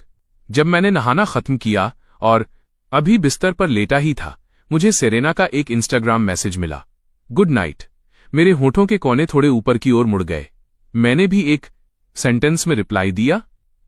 जब मैंने नहाना खत्म किया और अभी बिस्तर पर लेटा ही था, मुझे सेरेना का एक इंस्टाग्राम मैसेज मिला। Good night. मेरे होठों के कोने थोड़े ऊपर की ओर मुड़ गए। मैंने भी एक सेंटेंस में रिप्लाई दिया,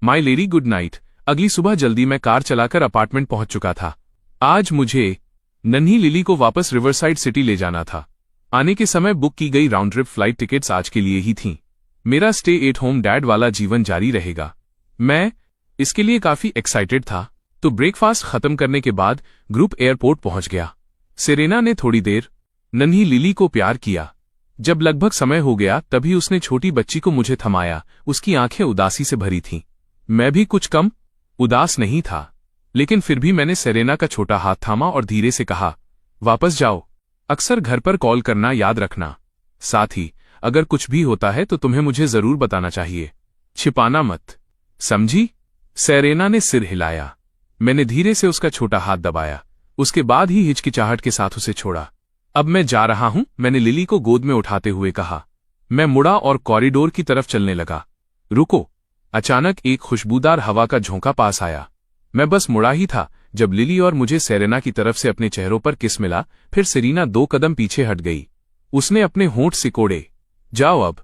माय लेडी गुड नाइट। अगली सुबह जल्दी मैं कार चलाकर अपार्टमेंट पहुंच चुका था। आज मुझे नन्ही लिली को वापस रिवरसाइड सिटी ले जाना था। आने के समय बुक की गई राउंड ट्रिप फ्लाइट टिकट्स आज के लिए ही थीं। मेरा स्टे एट होम डैड वाला जीवन जारी रहेगा। मैं इसके लिए काफी एक्साइटेड था। तो ब्रेकफास्ट खत्म करने के बाद ग्रुप एयरपोर्ट पहुंच गया। सेरेना ने थोड़ी देर नन्ही लिली को प्यार किया। जब लगभग समय हो गया तभी उसने छोटी बच्ची को मुझे थमाया। उसकी आंखें उदासी से भरी थीं। मैं भी कुछ कम उदास नहीं था, लेकिन फिर भी मैंने सेरेना का छोटा हाथ थामा और धीरे से कहा, वापस जाओ। अक्सर घर पर कॉल करना याद रखना। साथ ही अगर कुछ भी होता है तो तुम्हें मुझे जरूर बताना चाहिए। छिपाना मत, समझी? सेरेना ने सिर हिलाया। मैंने धीरे से उसका छोटा हाथ दबाया। उसके बाद ही हिचकिचाहट के साथ उसे छोड़ा। अब मैं जा रहा हूं, मैंने लिली को गोद में उठाते हुए कहा। मैं मुड़ा और कॉरिडोर की तरफ चलने लगा। रुको। अचानक एक खुशबूदार हवा का झोंका पास आया। मैं बस मुड़ा ही था जब लिली और मुझे सेरेना की तरफ से अपने चेहरों पर किस मिला। फिर सेरेना 2 कदम पीछे हट गई। उसने अपने होंठ सिकोड़े। जाओ अब।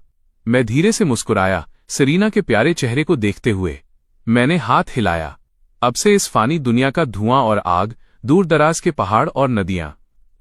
मैं धीरे से मुस्कुराया, सेरेना के प्यारे चेहरे को देखते हुए। मैंने हाथ हिलाया। अब से इस फानी दुनिया का धुआं और आग, दूर दराज के पहाड़ और नदियां,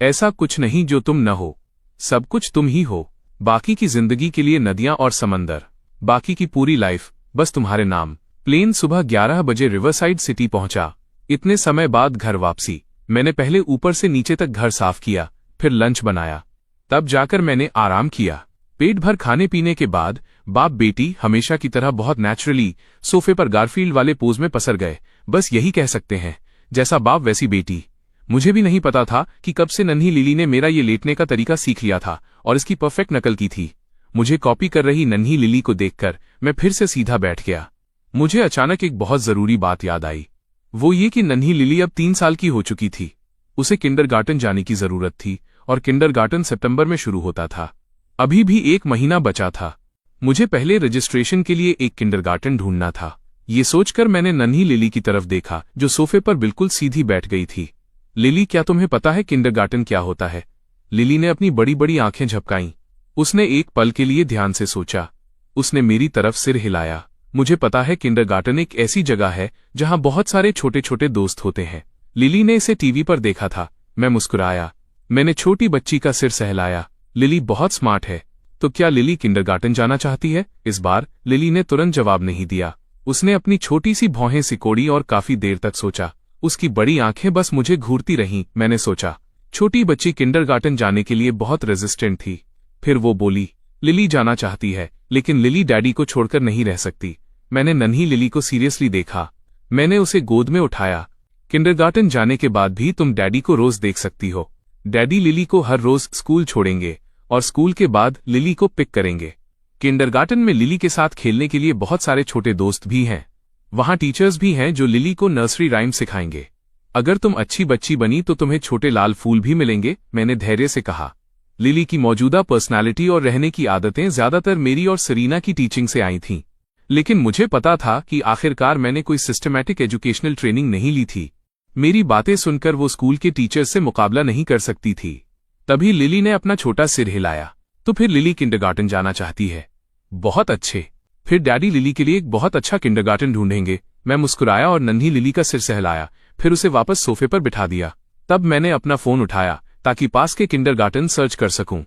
ऐसा कुछ नहीं जो तुम न हो। सब कुछ तुम ही हो। बाकी की जिंदगी के लिए नदियां और समंदर, बाकी की पूरी लाइफ बस तुम्हारे नाम। प्लेन सुबह 11 बजे रिवरसाइड सिटी पहुंचा। इतने समय बाद घर वापसी। मैंने पहले ऊपर से नीचे तक घर साफ किया, फिर लंच बनाया, तब जाकर मैंने आराम किया। पेट भर खाने पीने के बाद बाप बेटी हमेशा की तरह बहुत नेचुरली सोफे पर गारफील्ड वाले पोज में पसर गए। बस यही कह सकते हैं, जैसा बाप वैसी बेटी। मुझे भी नहीं पता था कि कब से नन्ही लिली ने मेरा ये लेटने का तरीका सीख लिया था और इसकी परफेक्ट नकल की थी। मुझे कॉपी कर रही नन्ही लिली को देखकर मैं फिर से सीधा बैठ गया। मुझे अचानक एक बहुत जरूरी बात याद आई। वो ये कि नन्ही लिली अब 3 साल की हो चुकी थी। उसे किंडरगार्टन जाने की जरूरत थी और किंडरगार्टन सितंबर में शुरू होता था। अभी भी 1 महीना बचा था। मुझे पहले रजिस्ट्रेशन के लिए एक किंडरगार्टन ढूंढना था। ये सोचकर मैंने नन्ही लिली की तरफ देखा जो सोफे पर बिल्कुल सीधी बैठ गई थी। लिली, क्या तुम्हें पता है किंडरगार्टन क्या होता है? लिली ने अपनी बड़ी बड़ी आंखें झपकाईं। उसने एक पल के लिए ध्यान से सोचा। उसने मेरी तरफ सिर हिलाया। मुझे पता है, किंडरगार्टन एक ऐसी जगह है जहां बहुत सारे छोटे छोटे दोस्त होते हैं। लिली ने इसे टीवी पर देखा था। मैं मुस्कुराया। मैंने छोटी बच्ची का सिर सहलाया। लिली बहुत स्मार्ट है। तो क्या लिली किंडरगार्टन जाना चाहती है? इस बार लिली ने तुरंत जवाब नहीं दिया। उसने अपनी छोटी सी भौहें सिकोड़ी और काफी देर तक सोचा। उसकी बड़ी आंखें बस मुझे घूरती रहीं। मैंने सोचा, छोटी बच्ची किंडरगार्टन जाने के लिए बहुत रेजिस्टेंट थी। फिर वो बोली, लिली जाना चाहती है, लेकिन लिली डैडी को छोड़कर नहीं रह सकती। मैंने नन्ही लिली को सीरियसली देखा। मैंने उसे गोद में उठाया। किंडरगार्टन जाने के बाद भी तुम डैडी को रोज देख सकती हो। डैडी लिली को हर रोज स्कूल छोड़ेंगे और स्कूल के बाद लिली को पिक करेंगे। किंडरगार्टन में लिली के साथ खेलने के लिए बहुत सारे छोटे दोस्त भी हैं। वहां टीचर्स भी हैं जो लिली को नर्सरी राइम सिखाएंगे। अगर तुम अच्छी बच्ची बनी तो तुम्हें छोटे लाल फूल भी मिलेंगे, मैंने धैर्य से कहा। लिली की मौजूदा पर्सनालिटी और रहने की आदतें ज्यादातर मेरी और सेरेना की टीचिंग से आई थीं, लेकिन मुझे पता था कि आखिरकार मैंने कोई सिस्टमैटिक एजुकेशनल ट्रेनिंग नहीं ली थी। मेरी बातें सुनकर वो स्कूल के टीचर से मुकाबला नहीं कर सकती थी। तभी लिली ने अपना छोटा सिर हिलाया। तो फिर लिली किंडरगार्टन जाना चाहती है? बहुत अच्छे। फिर डैडी लिली के लिए एक बहुत अच्छा किंडरगार्टन ढूंढेंगे। मैं मुस्कुराया और नन्ही लिली का सिर सहलाया, फिर उसे वापस सोफे पर बिठा दिया। तब मैंने अपना फोन उठाया ताकि पास के किंडरगार्टन सर्च कर सकूं।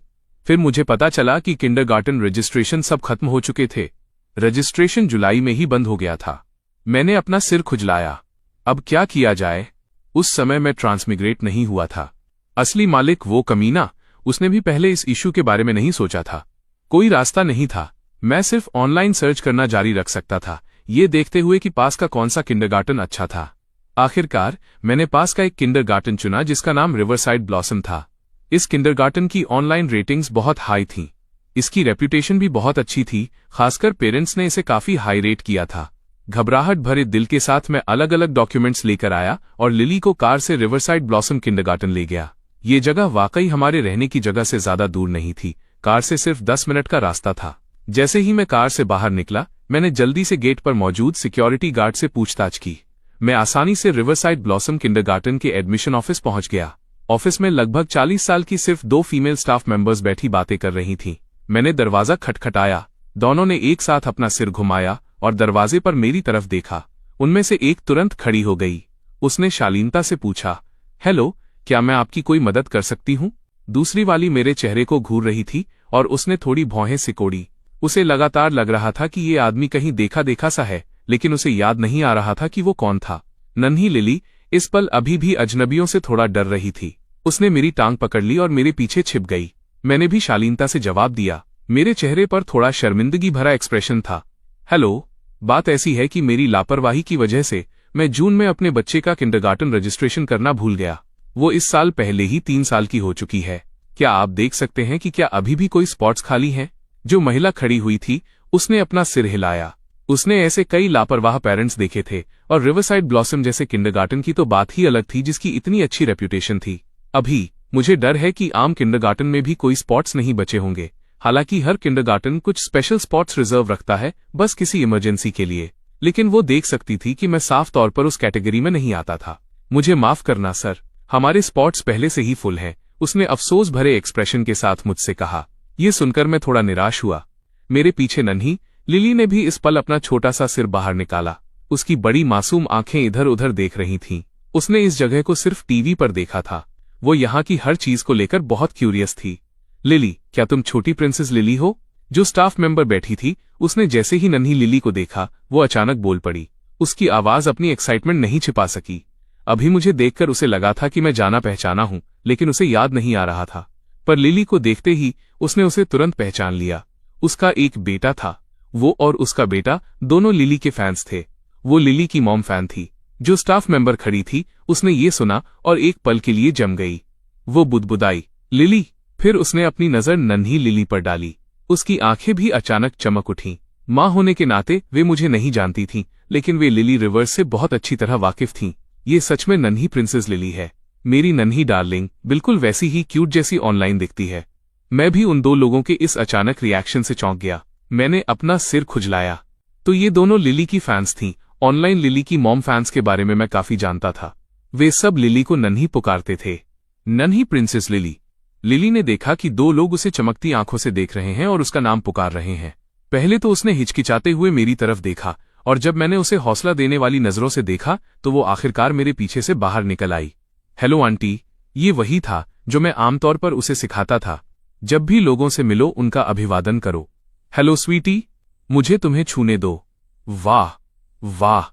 फिर मुझे पता चला कि किंडरगार्टन रजिस्ट्रेशन सब खत्म हो चुके थे। रजिस्ट्रेशन जुलाई में ही बंद हो गया था। मैंने अपना सिर खुजलाया। अब क्या किया जाए? उस समय मैं ट्रांसमिग्रेट नहीं हुआ था। असली मालिक वो कमीना, उसने भी पहले इस इशू के बारे में नहीं सोचा था। कोई रास्ता नहीं था। मैं सिर्फ ऑनलाइन सर्च करना जारी रख सकता था, ये देखते हुए कि पास का कौन सा किंडरगार्टन अच्छा था। आखिरकार मैंने पास का एक किंडरगार्टन चुना जिसका नाम रिवरसाइड ब्लॉसम था। इस किंडरगार्टन की ऑनलाइन रेटिंग्स बहुत हाई थीं। इसकी रेप्यूटेशन भी बहुत अच्छी थी, खासकर पेरेंट्स ने इसे काफी हाई रेट किया था। घबराहट भरे दिल के साथ मैं अलग अलग डॉक्यूमेंट्स लेकर आया और लिली को कार से रिवरसाइड ब्लॉसम किंडरगार्टन ले गया। ये जगह वाकई हमारे रहने की जगह से ज्यादा दूर नहीं थी, कार से सिर्फ 10 मिनट का रास्ता था। जैसे ही मैं कार से बाहर निकला, मैंने जल्दी से गेट पर मौजूद सिक्योरिटी गार्ड से पूछताछ की। मैं आसानी से रिवरसाइड ब्लॉसम किंडरगार्टन के एडमिशन ऑफिस पहुंच गया। ऑफिस में लगभग 40 साल की सिर्फ 2 फीमेल स्टाफ मेंबर्स बैठी बातें कर रही थीं। मैंने दरवाजा खटखटाया। दोनों ने एक साथ अपना सिर घुमाया और दरवाजे पर मेरी तरफ देखा। उनमें से एक तुरंत खड़ी हो गई। उसने शालीनता से पूछा, हेलो, क्या मैं आपकी कोई मदद कर सकती हूँ? दूसरी वाली मेरे चेहरे को घूर रही थी और उसने थोड़ी भौहें सिकोड़ी। उसे लगातार लग रहा था कि ये आदमी कहीं देखा देखा सा है, लेकिन उसे याद नहीं आ रहा था कि वो कौन था। नन्ही लिली इस पल अभी भी अजनबियों से थोड़ा डर रही थी। उसने मेरी टांग पकड़ ली और मेरे पीछे छिप गई। मैंने भी शालीनता से जवाब दिया। मेरे चेहरे पर थोड़ा शर्मिंदगी भरा एक्सप्रेशन था। हेलो, बात ऐसी है कि मेरी लापरवाही की वजह से मैं जून में अपने बच्चे का किंडरगार्टन रजिस्ट्रेशन करना भूल गया। वो इस साल पहले ही 3 साल की हो चुकी है। क्या आप देख सकते हैं कि क्या अभी भी कोई स्पॉट्स खाली हैं? जो महिला खड़ी हुई थी, उसने अपना सिर हिलाया। उसने ऐसे कई लापरवाह पेरेंट्स देखे थे, और रिवरसाइड ब्लॉसम जैसे किंडरगार्टन की तो बात ही अलग थी जिसकी इतनी अच्छी रेप्यूटेशन थी। अभी मुझे डर है कि आम किंडरगार्टन में भी कोई स्पॉट्स नहीं बचे होंगे। हालांकि हर किंडरगार्टन कुछ स्पेशल स्पॉट्स रिजर्व रखता है, बस किसी इमरजेंसी के लिए। लेकिन वो देख सकती थी कि मैं साफ तौर पर उस कैटेगरी में नहीं आता था। मुझे माफ करना सर, हमारे स्पॉट्स पहले से ही फुल हैं, उसने अफसोस भरे एक्सप्रेशन के साथ मुझसे कहा। ये सुनकर मैं थोड़ा निराश हुआ। मेरे पीछे नन्ही लिली ने भी इस पल अपना छोटा सा सिर बाहर निकाला। उसकी बड़ी मासूम आंखें इधर उधर देख रही थीं। उसने इस जगह को सिर्फ टीवी पर देखा था। वो यहाँ की हर चीज को लेकर बहुत क्यूरियस थी। लिली, क्या तुम छोटी प्रिंसेस लिली हो? जो स्टाफ मेंबर बैठी थी, उसने जैसे ही नन्ही लिली को देखा, वो अचानक बोल पड़ी। उसकी आवाज अपनी एक्साइटमेंट नहीं छिपा सकी। अभी मुझे देखकर उसे लगा था कि मैं जाना पहचाना हूं, लेकिन उसे याद नहीं आ रहा था। पर लिली को देखते ही उसने उसे तुरंत पहचान लिया। उसका एक बेटा था। वो और उसका बेटा दोनों लिली के फैंस थे। वो लिली की मॉम फैन थी। जो स्टाफ मेंबर खड़ी थी, उसने ये सुना और एक पल के लिए जम गई। वो बुदबुदाई, लिली। फिर उसने अपनी नजर नन्ही लिली पर डाली। उसकी आंखें भी अचानक चमक उठीं। मां होने के नाते वे मुझे नहीं जानती थीं, लेकिन वे लिली रिवर्स से बहुत अच्छी तरह वाकिफ थीं। ये सच में नन्ही प्रिंसेस लिली है, मेरी नन्ही डार्लिंग, बिल्कुल वैसी ही क्यूट जैसी ऑनलाइन दिखती है। मैं भी उन 2 लोगों के इस अचानक रिएक्शन से चौंक गया। मैंने अपना सिर खुजलाया। तो ये दोनों लिली की फैंस थीं। ऑनलाइन लिली की मॉम फैंस के बारे में मैं काफी जानता था। वे सब लिली को नन्ही पुकारते थे। नन्ही प्रिंसेस लिली। लिली ने देखा कि 2 लोग उसे चमकती आंखों से देख रहे हैं और उसका नाम पुकार रहे हैं। पहले तो उसने हिचकिचाते हुए मेरी तरफ देखा, और जब मैंने उसे हौसला देने वाली नजरों से देखा तो वो आखिरकार मेरे पीछे से बाहर निकल आई। Hello aunty. ये वही था जो मैं आमतौर पर उसे सिखाता था। जब भी लोगों से मिलो, उनका अभिवादन करो। हेलो स्वीटी, मुझे तुम्हें छूने दो। वाह वाह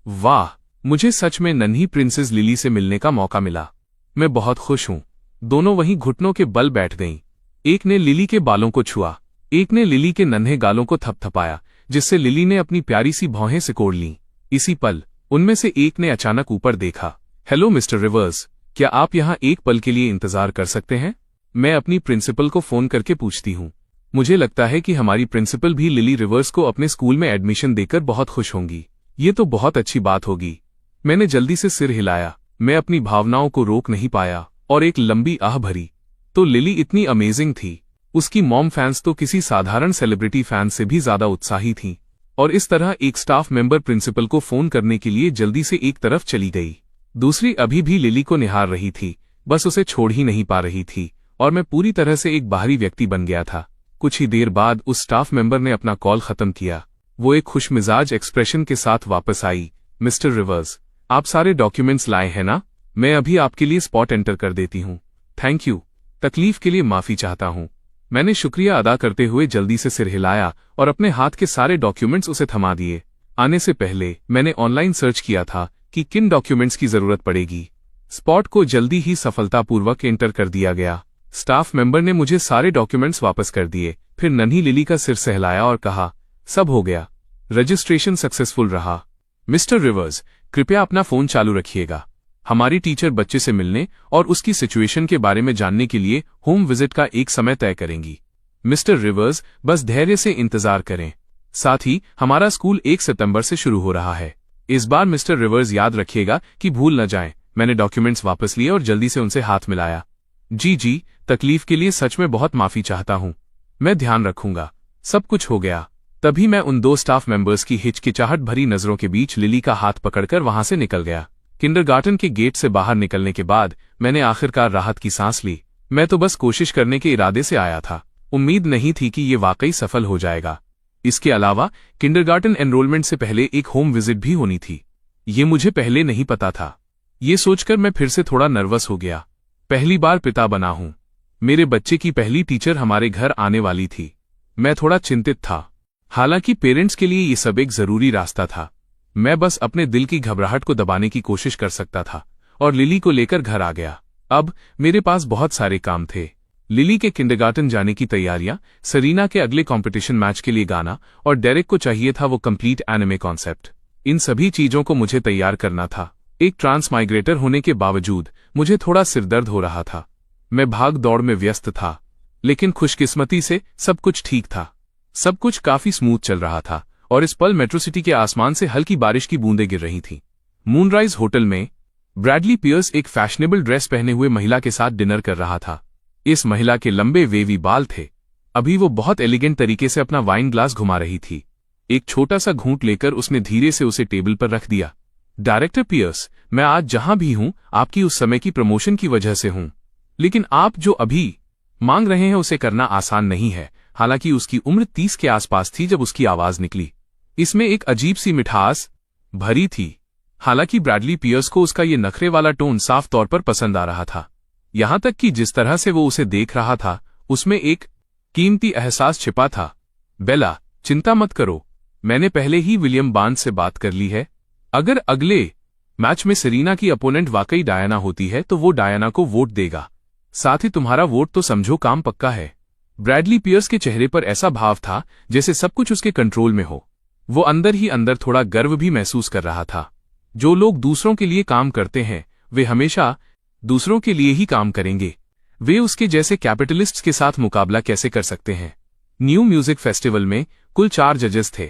वाह, मुझे सच में नन्ही प्रिंसेस लिली से मिलने का मौका मिला। मैं बहुत खुश हूं। दोनों वहीं घुटनों के बल बैठ गईं। एक ने लिली के बालों को छुआ, एक ने लिली के नन्हे गालों को थपथपाया, जिससे लिली ने अपनी प्यारी सी भौहें सिकोड़ लीं। इसी पल उनमें से एक ने अचानक ऊपर देखा। हेलो मिस्टर रिवर्स, क्या आप यहाँ एक पल के लिए इंतजार कर सकते हैं? मैं अपनी प्रिंसिपल को फोन करके पूछती हूँ। मुझे लगता है कि हमारी प्रिंसिपल भी लिली रिवर्स को अपने स्कूल में एडमिशन देकर बहुत खुश होंगी। ये तो बहुत अच्छी बात होगी। मैंने जल्दी से सिर हिलाया। मैं अपनी भावनाओं को रोक नहीं पाया और एक लंबी आह भरी। तो लिली इतनी अमेजिंग थी। उसकी मॉम फैंस तो किसी साधारण सेलिब्रिटी फैन से भी ज्यादा उत्साही थीं। और इस तरह एक स्टाफ मेंबर प्रिंसिपल को फोन करने के लिए जल्दी से एक तरफ चली गई। दूसरी अभी भी लिली को निहार रही थी, बस उसे छोड़ ही नहीं पा रही थी, और मैं पूरी तरह से एक बाहरी व्यक्ति बन गया था। कुछ ही देर बाद उस स्टाफ मेंबर ने अपना कॉल खत्म किया। वो एक खुशमिजाज एक्सप्रेशन के साथ वापस आई। मिस्टर रिवर्स, आप सारे डॉक्यूमेंट्स लाए हैं ना? मैं अभी आपके लिए स्पॉट एंटर कर देती हूँ। Thank you. तकलीफ के लिए माफी चाहता हूँ। मैंने शुक्रिया अदा करते हुए जल्दी से सिर हिलाया और अपने हाथ के सारे डॉक्यूमेंट्स उसे थमा दिए। आने से पहले मैंने ऑनलाइन सर्च किया था कि किन डॉक्यूमेंट्स की जरूरत पड़ेगी। स्पॉट को जल्दी ही सफलतापूर्वक एंटर कर दिया गया। स्टाफ मेंबर ने मुझे सारे डॉक्यूमेंट्स वापस कर दिए, फिर नन्ही लिली का सिर सहलाया और कहा, सब हो गया, रजिस्ट्रेशन सक्सेसफुल रहा। मिस्टर रिवर्स, कृपया अपना फोन चालू रखिएगा। हमारी टीचर बच्चे से मिलने और उसकी सिचुएशन के बारे में जानने के लिए होम विजिट का एक समय तय करेंगी। मिस्टर रिवर्स, बस धैर्य से इंतजार करें। साथ ही हमारा स्कूल 1 सितंबर से शुरू हो रहा है। इस बार मिस्टर रिवर्स याद रखिएगा कि भूल न जाएं। मैंने डॉक्यूमेंट्स वापस लिए और जल्दी से उनसे हाथ मिलाया। जी, तकलीफ के लिए सच में बहुत माफी चाहता हूं। मैं ध्यान रखूंगा। सब कुछ हो गया। तभी मैं उन 2 स्टाफ मेंबर्स की हिचकिचाहट भरी नजरों के बीच लिली का हाथ पकड़कर वहां से निकल गया। किंडरगार्टन के गेट से बाहर निकलने के बाद मैंने आखिरकार राहत की सांस ली। मैं तो बस कोशिश करने के इरादे से आया था। उम्मीद नहीं थी कि ये वाकई सफल हो जाएगा। इसके अलावा किंडरगार्टन एनरोलमेंट से पहले एक होम विजिट भी होनी थी। ये मुझे पहले नहीं पता था। ये सोचकर मैं फिर से थोड़ा नर्वस हो गया। पहली बार पिता बना हूं। मेरे बच्चे की पहली टीचर हमारे घर आने वाली थी। मैं थोड़ा चिंतित था। हालांकि पेरेंट्स के लिए ये सब एक जरूरी रास्ता था। मैं बस अपने दिल की घबराहट को दबाने की कोशिश कर सकता था और लिली को लेकर घर आ गया। अब मेरे पास बहुत सारे काम थे। लिली के किंडरगार्टन जाने की तैयारियां, सरीना के अगले कंपटीशन मैच के लिए गाना, और डेरेक को चाहिए था वो कंप्लीट एनिमे कॉन्सेप्ट। इन सभी चीजों को मुझे तैयार करना था। एक ट्रांसमाइग्रेटर होने के बावजूद मुझे थोड़ा सिरदर्द हो रहा था। मैं भाग दौड़ में व्यस्त था, लेकिन खुशकिस्मती से सब कुछ ठीक था। सब कुछ काफी स्मूथ चल रहा था और इस पल मेट्रो सिटी के आसमान से हल्की बारिश की बूंदें गिर रही थीं। मूनराइज होटल में ब्रैडली पियर्स एक फैशनेबल ड्रेस पहने हुए महिला के साथ डिनर कर रहा था। इस महिला के लंबे वेवी बाल थे। अभी वो बहुत एलिगेंट तरीके से अपना वाइन ग्लास घुमा रही थी। एक छोटा सा घूंट लेकर उसने धीरे से उसे टेबल पर रख दिया। डायरेक्टर पियर्स, मैं आज जहां भी हूं आपकी उस समय की प्रमोशन की वजह से हूं, लेकिन आप जो अभी मांग रहे हैं उसे करना आसान नहीं है। हालांकि उसकी उम्र 30 के आसपास थी जब उसकी आवाज निकली। इसमें एक अजीब सी मिठास भरी थी। हालांकि ब्रैडली पियर्स को उसका ये नखरे वाला टोन साफ तौर पर पसंद आ रहा था। यहां तक कि जिस तरह से वो उसे देख रहा था उसमें एक कीमती एहसास छिपा था। बेला, चिंता मत करो, मैंने पहले ही विलियम बार्न्स से बात कर ली है। अगर अगले मैच में सरीना की अपोनेंट वाकई डायना होती है तो वो डायना को वोट देगा। साथ ही तुम्हारा वोट तो समझो काम पक्का है। ब्रैडली पियर्स के चेहरे पर ऐसा भाव था जैसे सब कुछ उसके कंट्रोल में हो। वो अंदर ही अंदर थोड़ा गर्व भी महसूस कर रहा था। जो लोग दूसरों के लिए काम करते हैं वे हमेशा दूसरों के लिए ही काम करेंगे। वे उसके जैसे कैपिटलिस्ट्स के साथ मुकाबला कैसे कर सकते हैं। न्यू म्यूजिक फेस्टिवल में कुल 4 जजेस थे।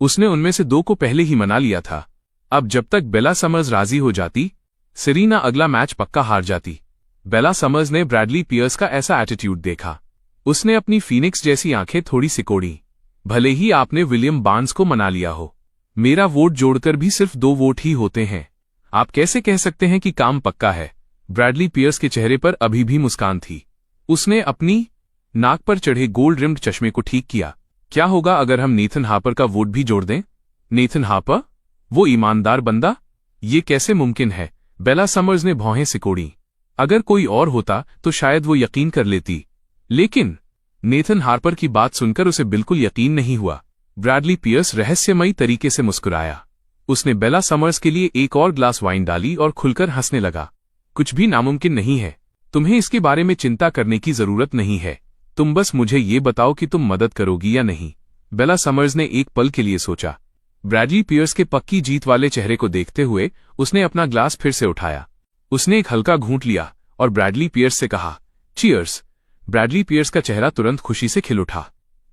उसने उनमें से 2 को पहले ही मना लिया था। अब जब तक बेला समर्स राजी हो जाती, सरीना अगला मैच पक्का हार जाती। बेला समर्स ने ब्रैडली पियर्स का ऐसा एटीट्यूड देखा। उसने अपनी फीनिक्स जैसी आंखें थोड़ी सिकोड़ी। भले ही आपने विलियम बार्न्स को मना लिया हो, मेरा वोट जोड़कर भी सिर्फ 2 वोट ही होते हैं। आप कैसे कह सकते हैं कि काम पक्का है? ब्रैडली पियर्स के चेहरे पर अभी भी मुस्कान थी। उसने अपनी नाक पर चढ़े गोल्ड रिम्ड चश्मे को ठीक किया। क्या होगा अगर हम नेथन हार्पर का वोट भी जोड़ दें? Nathan Harper? वो ईमानदार बंदा? ये कैसे मुमकिन है? बेला समर्स ने भौहें सिकोड़ी। अगर कोई और होता तो शायद वो यकीन कर लेती, लेकिन नेथन हार्पर की बात सुनकर उसे बिल्कुल यकीन नहीं हुआ। ब्रैडली पियर्स रहस्यमयी तरीके से मुस्कुराया। उसने बेला समर्स के लिए एक और ग्लास वाइन डाली और खुलकर हंसने लगा। कुछ भी नामुमकिन नहीं है। तुम्हें इसके बारे में चिंता करने की जरूरत नहीं है। तुम बस मुझे ये बताओ कि तुम मदद करोगी या नहीं। बेला समर्स ने एक पल के लिए सोचा। ब्रैडली पियर्स के पक्की जीत वाले चेहरे को देखते हुए उसने अपना ग्लास फिर से उठाया। उसने एक हल्का घूंट लिया और ब्रैडली पियर्स से कहा, चीयर्स। ब्रैडली पियर्स का चेहरा तुरंत खुशी से खिल उठा।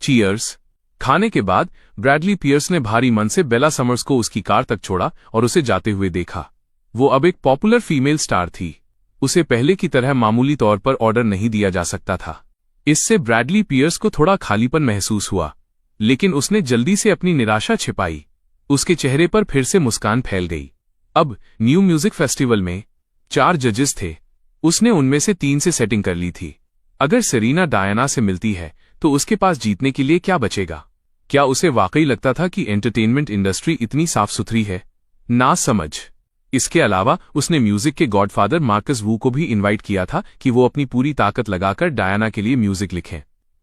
चीयर्स। खाने के बाद ब्रैडली पियर्स ने भारी मन से बेला समर्स को उसकी कार तक छोड़ा और उसे जाते हुए देखा। वो अब एक पॉपुलर फीमेल स्टार थी। उसे पहले की तरह मामूली तौर पर ऑर्डर नहीं दिया जा सकता था। इससे ब्रैडली पियर्स को थोड़ा खालीपन महसूस हुआ, लेकिन उसने जल्दी से अपनी निराशा छिपाई। उसके चेहरे पर फिर से मुस्कान फैल गई। अब न्यू म्यूजिक फेस्टिवल में 4 जजेस थे। उसने उनमें से 3 से सेटिंग कर ली थी। अगर सरीना डायना से मिलती है तो उसके पास जीतने के लिए क्या बचेगा? क्या उसे वाकई लगता था कि एंटरटेनमेंट इंडस्ट्री इतनी साफ सुथरी है? ना समझ। इसके अलावा उसने म्यूजिक के गॉडफादर मार्कस वू को भी इनवाइट किया था कि वो अपनी पूरी ताकत लगाकर डायना के लिए म्यूजिक लिखें।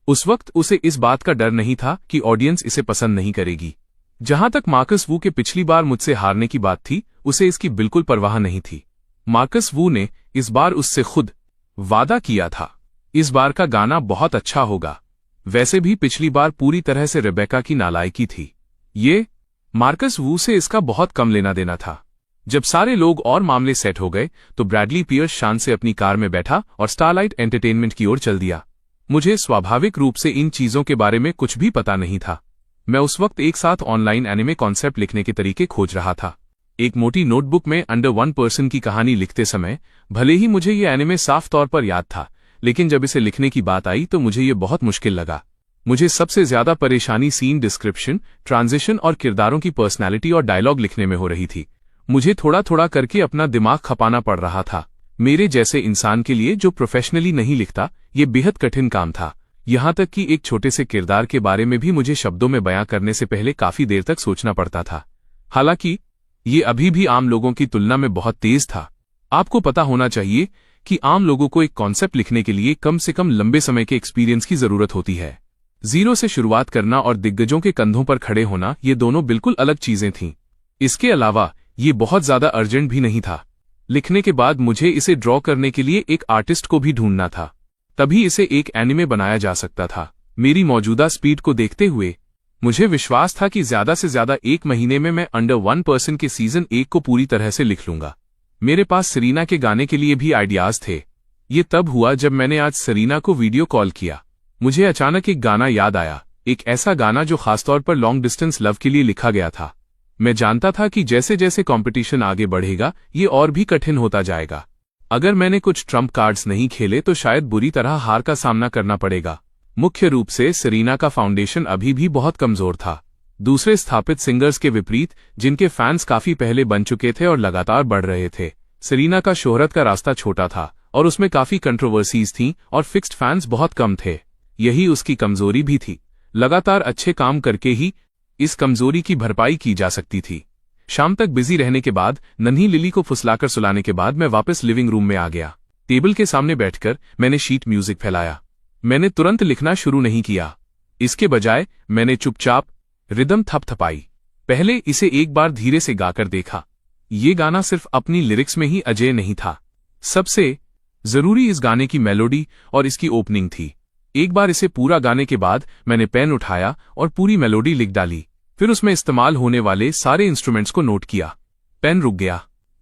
उस वक्त उसे इस बात का डर नहीं था कि ऑडियंस इसे पसंद नहीं करेगी। जहां तक मार्कस वू के पिछली बार मुझसे हारने की बात थी, उसे इसकी बिल्कुल परवाह नहीं थी। मार्कस वू ने इस बार उससे खुद वादा किया था, इस बार का गाना बहुत अच्छा होगा। वैसे भी पिछली बार पूरी तरह से रेबेका की नालायकी थी। ये मार्कस वू से इसका बहुत कम लेना देना था। जब सारे लोग और मामले सेट हो गए तो ब्रैडली पियर्स शान से अपनी कार में बैठा और स्टारलाइट एंटरटेनमेंट की ओर चल दिया। मुझे स्वाभाविक रूप से इन चीजों के बारे में कुछ भी पता नहीं था। मैं उस वक्त एक साथ ऑनलाइन एनिमे कॉन्सेप्ट लिखने के तरीके खोज रहा था। एक मोटी नोटबुक में अंडर 1% की कहानी लिखते समय भले ही मुझे ये एनिमे साफ तौर पर याद था, लेकिन जब इसे लिखने की बात आई तो मुझे ये बहुत मुश्किल लगा। मुझे सबसे ज्यादा परेशानी सीन डिस्क्रिप्शन, ट्रांजिशन और किरदारों की पर्सनैलिटी और डायलॉग लिखने में हो रही थी। मुझे थोड़ा थोड़ा करके अपना दिमाग खपाना पड़ रहा था। मेरे जैसे इंसान के लिए जो प्रोफेशनली नहीं लिखता, ये बेहद कठिन काम था। यहाँ तक कि एक छोटे से किरदार के बारे में भी मुझे शब्दों में बयां करने से पहले काफी देर तक सोचना पड़ता था। हालांकि ये अभी भी आम लोगों की तुलना में बहुत तेज था। आपको पता होना चाहिए कि आम लोगों को एक कॉन्सेप्ट लिखने के लिए कम से कम लंबे समय के एक्सपीरियंस की जरूरत होती है। जीरो से शुरुआत करना और दिग्गजों के कंधों पर खड़े होना, ये दोनों बिल्कुल अलग चीजें थीं। इसके अलावा ये बहुत ज्यादा अर्जेंट भी नहीं था। लिखने के बाद मुझे इसे ड्रॉ करने के लिए एक आर्टिस्ट को भी ढूंढना था, तभी इसे एक एनिमे बनाया जा सकता था। मेरी मौजूदा स्पीड को देखते हुए मुझे विश्वास था कि ज्यादा से ज्यादा 1 महीने में मैं अंडर 1% के सीजन 1 को पूरी तरह से लिख लूंगा। मेरे पास सरीना के गाने के लिए भी आइडियाज थे। ये तब हुआ जब मैंने आज सरीना को वीडियो कॉल किया। मुझे अचानक एक गाना याद आया, एक ऐसा गाना जो खासतौर पर लॉन्ग डिस्टेंस लव के लिए लिखा गया था। मैं जानता था कि जैसे जैसे कंपटीशन आगे बढ़ेगा, ये और भी कठिन होता जाएगा। अगर मैंने कुछ ट्रम्प कार्ड्स नहीं खेले तो शायद बुरी तरह हार का सामना करना पड़ेगा। मुख्य रूप से सरीना का फाउंडेशन अभी भी बहुत कमजोर था। दूसरे स्थापित सिंगर्स के विपरीत, जिनके फैंस काफी पहले बन चुके थे और लगातार बढ़ रहे थे, सरीना का शोहरत का रास्ता छोटा था और उसमें काफी कंट्रोवर्सीज थीं और फिक्स्ड फैंस बहुत कम थे। यही उसकी कमजोरी भी थी। लगातार अच्छे काम करके ही इस कमजोरी की भरपाई की जा सकती थी। शाम तक बिजी रहने के बाद, नन्ही लिली को फुसलाकर सुलाने के बाद मैं वापस लिविंग रूम में आ गया। टेबल के सामने बैठकर मैंने शीट म्यूजिक फैलाया। मैंने तुरंत लिखना शुरू नहीं किया। इसके बजाय मैंने चुपचाप रिदम थपथपाई। पहले इसे एक बार धीरे से गाकर देखा। ये गाना सिर्फ अपनी लिरिक्स में ही अजेय नहीं था। सबसे जरूरी इस गाने की मेलोडी और इसकी ओपनिंग थी। एक बार इसे पूरा गाने के बाद मैंने पेन उठाया और पूरी मेलोडी लिख डाली। फिर उसमें इस्तेमाल होने वाले सारे इंस्ट्रूमेंट्स को नोट किया। पेन रुक गया।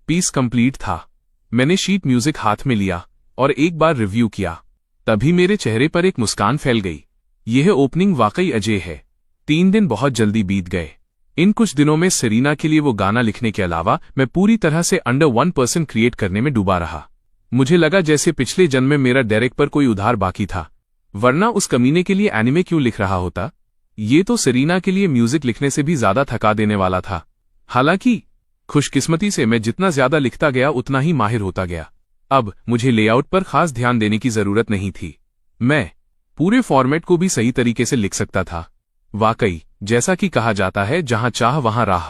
पीस कंप्लीट था। मैंने शीट म्यूजिक हाथ में लिया और एक बार रिव्यू किया। तभी मेरे चेहरे पर एक मुस्कान फैल गई। यह ओपनिंग वाकई अजय है। 3 दिन बहुत जल्दी बीत गए। इन कुछ दिनों में सरीना के लिए वो गाना लिखने के अलावा मैं पूरी तरह से अंडर 1% क्रिएट करने में डूबा रहा। मुझे लगा जैसे पिछले जन्म में मेरा डेरेक पर कोई उधार बाकी था, वरना उस कमीने के लिए एनिमे क्यों लिख रहा होता। ये तो सरीना के लिए म्यूजिक लिखने से भी ज्यादा थका देने वाला था। हालांकि खुशकिस्मती से मैं जितना ज्यादा लिखता गया उतना ही माहिर होता गया। अब मुझे लेआउट पर खास ध्यान देने की जरूरत नहीं थी। मैं पूरे फॉर्मेट को भी सही तरीके से लिख सकता था। वाकई, जैसा कि कहा जाता है, जहां चाह वहां राह।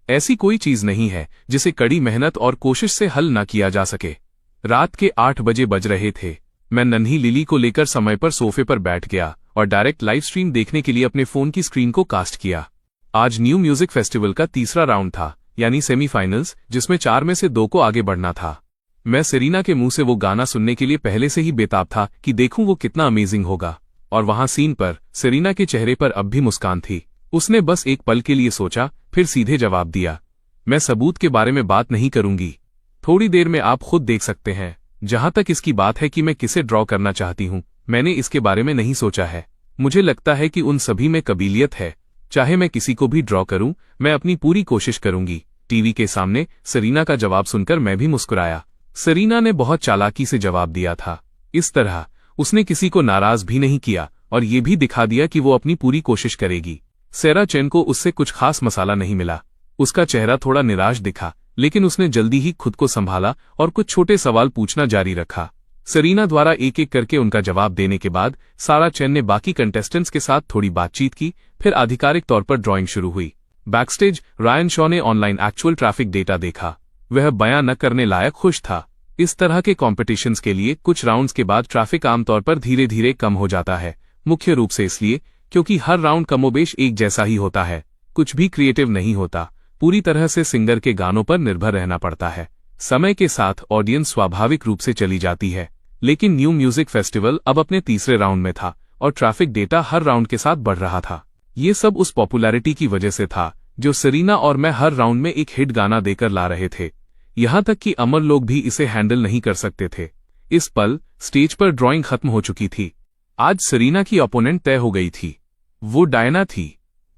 ऐसी कोई चीज नहीं है जिसे कड़ी मेहनत और कोशिश से हल न किया जा सके। रात के 8 बजे बज रहे थे। मैं नन्ही लिली को लेकर समय पर सोफे पर बैठ गया और डायरेक्ट लाइव स्ट्रीम देखने के लिए अपने फोन की स्क्रीन को कास्ट किया। आज न्यू म्यूजिक फेस्टिवल का तीसरा राउंड था, यानी सेमीफाइनल्स, जिसमें 4 में से 2 को आगे बढ़ना था। मैं सरीना के मुंह से वो गाना सुनने के लिए पहले से ही बेताब था कि देखूं वो कितना अमेजिंग होगा। और वहां सीन पर सरीना के चेहरे पर अब भी मुस्कान थी। उसने बस एक पल के लिए सोचा, फिर सीधे जवाब दिया, मैं सबूत के बारे में बात नहीं करूंगी। थोड़ी देर में आप खुद देख सकते हैं। जहां तक इसकी बात है कि मैं किसे ड्रॉ करना चाहती हूं, मैंने इसके बारे में नहीं सोचा है। मुझे लगता है कि उन सभी में काबिलियत है। चाहे मैं किसी को भी ड्रॉ करूं, मैं अपनी पूरी कोशिश करूंगी। टीवी के सामने सरीना का जवाब सुनकर मैं भी मुस्कुराया। सरीना ने बहुत चालाकी से जवाब दिया था। इस तरह उसने किसी को नाराज भी नहीं किया और ये भी दिखा दिया कि वो अपनी पूरी कोशिश करेगी। सेरा चेन को उससे कुछ खास मसाला नहीं मिला। उसका चेहरा थोड़ा निराश दिखा, लेकिन उसने जल्दी ही खुद को संभाला और कुछ छोटे सवाल पूछना जारी रखा। सरीना द्वारा एक एक करके उनका जवाब देने के बाद सारा चेन ने बाकी कंटेस्टेंट्स के साथ थोड़ी बातचीत की। फिर आधिकारिक तौर पर ड्राइंग शुरू हुई। बैकस्टेज रायन शॉ ने ऑनलाइन एक्चुअल ट्रैफिक डेटा देखा। वह बयां न करने लायक खुश था। इस तरह के कॉम्पिटिशन्स के लिए कुछ राउंड्स के बाद ट्रैफिक आमतौर पर धीरे धीरे कम हो जाता है, मुख्य रूप से इसलिए क्योंकि हर राउंड कमोबेश एक जैसा ही होता है। कुछ भी क्रिएटिव नहीं होता। पूरी तरह से सिंगर के गानों पर निर्भर रहना पड़ता है। समय के साथ ऑडियंस स्वाभाविक रूप से चली जाती है। लेकिन न्यू म्यूजिक फेस्टिवल अब अपने तीसरे राउंड में था और ट्रैफिक डेटा हर राउंड के साथ बढ़ रहा था। ये सब उस पॉपुलैरिटी की वजह से था जो सरीना और मैं हर राउंड में एक हिट गाना देकर ला रहे थे। यहां तक कि अमर लोग भी इसे हैंडल नहीं कर सकते थे। इस पल स्टेज पर ड्राइंग खत्म हो चुकी थी। आज सरीना की ओपोनेंट तय हो गई थी। वो डायना थी।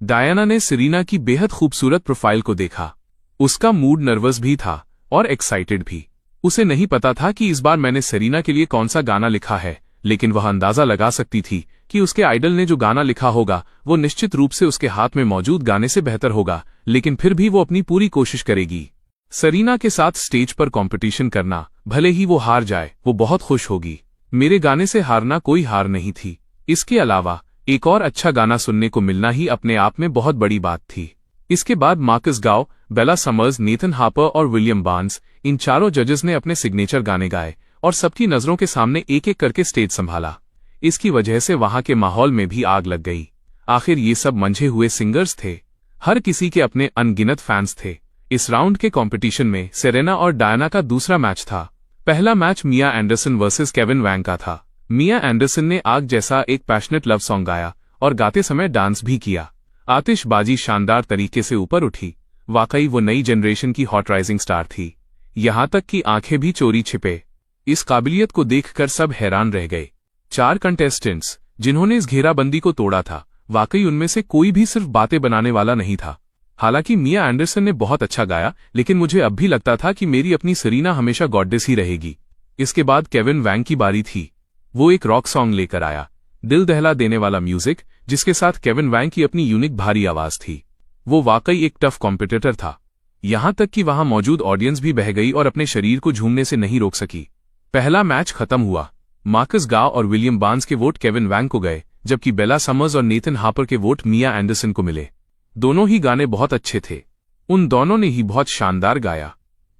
डायना ने सरीना की बेहद खूबसूरत प्रोफाइल को देखा। उसका मूड नर्वस भी था और एक्साइटेड भी। उसे नहीं पता था कि इस बार मैंने सरीना के लिए कौन सा गाना लिखा है, लेकिन वह अंदाजा लगा सकती थी कि उसके आइडल ने जो गाना लिखा होगा वो निश्चित रूप से उसके हाथ में मौजूद गाने से बेहतर होगा, लेकिन फिर भी वो अपनी पूरी कोशिश करेगी। सरीना के साथ स्टेज पर कंपटीशन करना, भले ही वो हार जाए, वो बहुत खुश होगी। मेरे गाने से हारना कोई हार नहीं थी। इसके अलावा एक और अच्छा गाना सुनने को मिलना ही अपने आप में बहुत बड़ी बात थी। इसके बाद मार्कस गाओ, बेला समर्स, नेथन हार्पर और विलियम बार्न्स, इन चारों जजेस ने अपने सिग्नेचर गाने गाए और सबकी नजरों के सामने एक एक करके स्टेज संभाला। इसकी वजह से वहां के माहौल में भी आग लग गई। आखिर ये सब मंझे हुए सिंगर्स थे। हर किसी के अपने अनगिनत फैंस थे। इस राउंड के कंपटीशन में सेरेना और डायना का दूसरा मैच था। पहला मैच मिया एंडरसन वर्सेस केविन वैंग का था। मिया एंडरसन ने आग जैसा एक पैशनेट लव सॉन्ग गाया और गाते समय डांस भी किया। आतिशबाजी शानदार तरीके से ऊपर उठी। वाकई वो नई जनरेशन की हॉट राइजिंग स्टार थी। यहां तक कि आंखें भी चोरी छिपे। इस काबिलियत को देखकर सब हैरान रह गए। 4 कंटेस्टेंट्स जिन्होंने इस घेराबंदी को तोड़ा था, वाकई उनमें से कोई भी सिर्फ बातें बनाने वाला नहीं था। हालांकि मिया एंडरसन ने बहुत अच्छा गाया, लेकिन मुझे अब भी लगता था कि मेरी अपनी सरीना हमेशा गॉडेस ही रहेगी। इसके बाद केविन वैंग की बारी थी। वो एक रॉक सॉन्ग लेकर आया, दिल दहला देने वाला म्यूजिक, जिसके साथ केविन वैंग की अपनी यूनिक भारी आवाज थी। वो वाकई एक टफ कॉम्पिटिटर था। यहां तक कि वहां मौजूद ऑडियंस भी बह गई और अपने शरीर को झूमने से नहीं रोक सकी। पहला मैच खत्म हुआ। मार्कस गाओ और विलियम बार्न्स के वोट केविन वैंग को गए, जबकि बेला समर्स और नेथन हार्पर के वोट मिया एंडरसन को मिले। दोनों ही गाने बहुत अच्छे थे। उन दोनों ने ही बहुत शानदार गाया।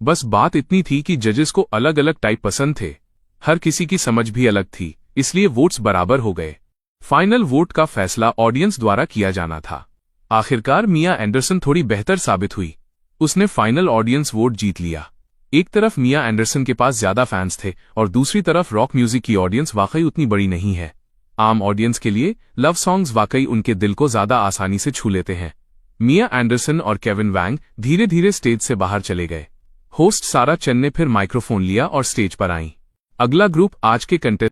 बस बात इतनी थी कि जजेस को अलग अलग टाइप पसंद थे। हर किसी की समझ भी अलग थी, इसलिए वोट्स बराबर हो गए। फाइनल वोट का फैसला ऑडियंस द्वारा किया जाना था। आखिरकार मिया एंडरसन थोड़ी बेहतर साबित हुई। उसने फाइनल ऑडियंस वोट जीत लिया। एक तरफ मिया एंडरसन के पास ज्यादा फैंस थे और दूसरी तरफ रॉक म्यूजिक की ऑडियंस वाकई उतनी बड़ी नहीं है। आम ऑडियंस के लिए लव सॉन्ग्स वाकई उनके दिल को ज्यादा आसानी से छू लेते हैं। मिया एंडरसन और केविन वैंग धीरे धीरे स्टेज से बाहर चले गए। होस्ट सारा चेन ने फिर माइक्रोफोन लिया और स्टेज पर आईं। अगला ग्रुप आज के कंटेस्टेंट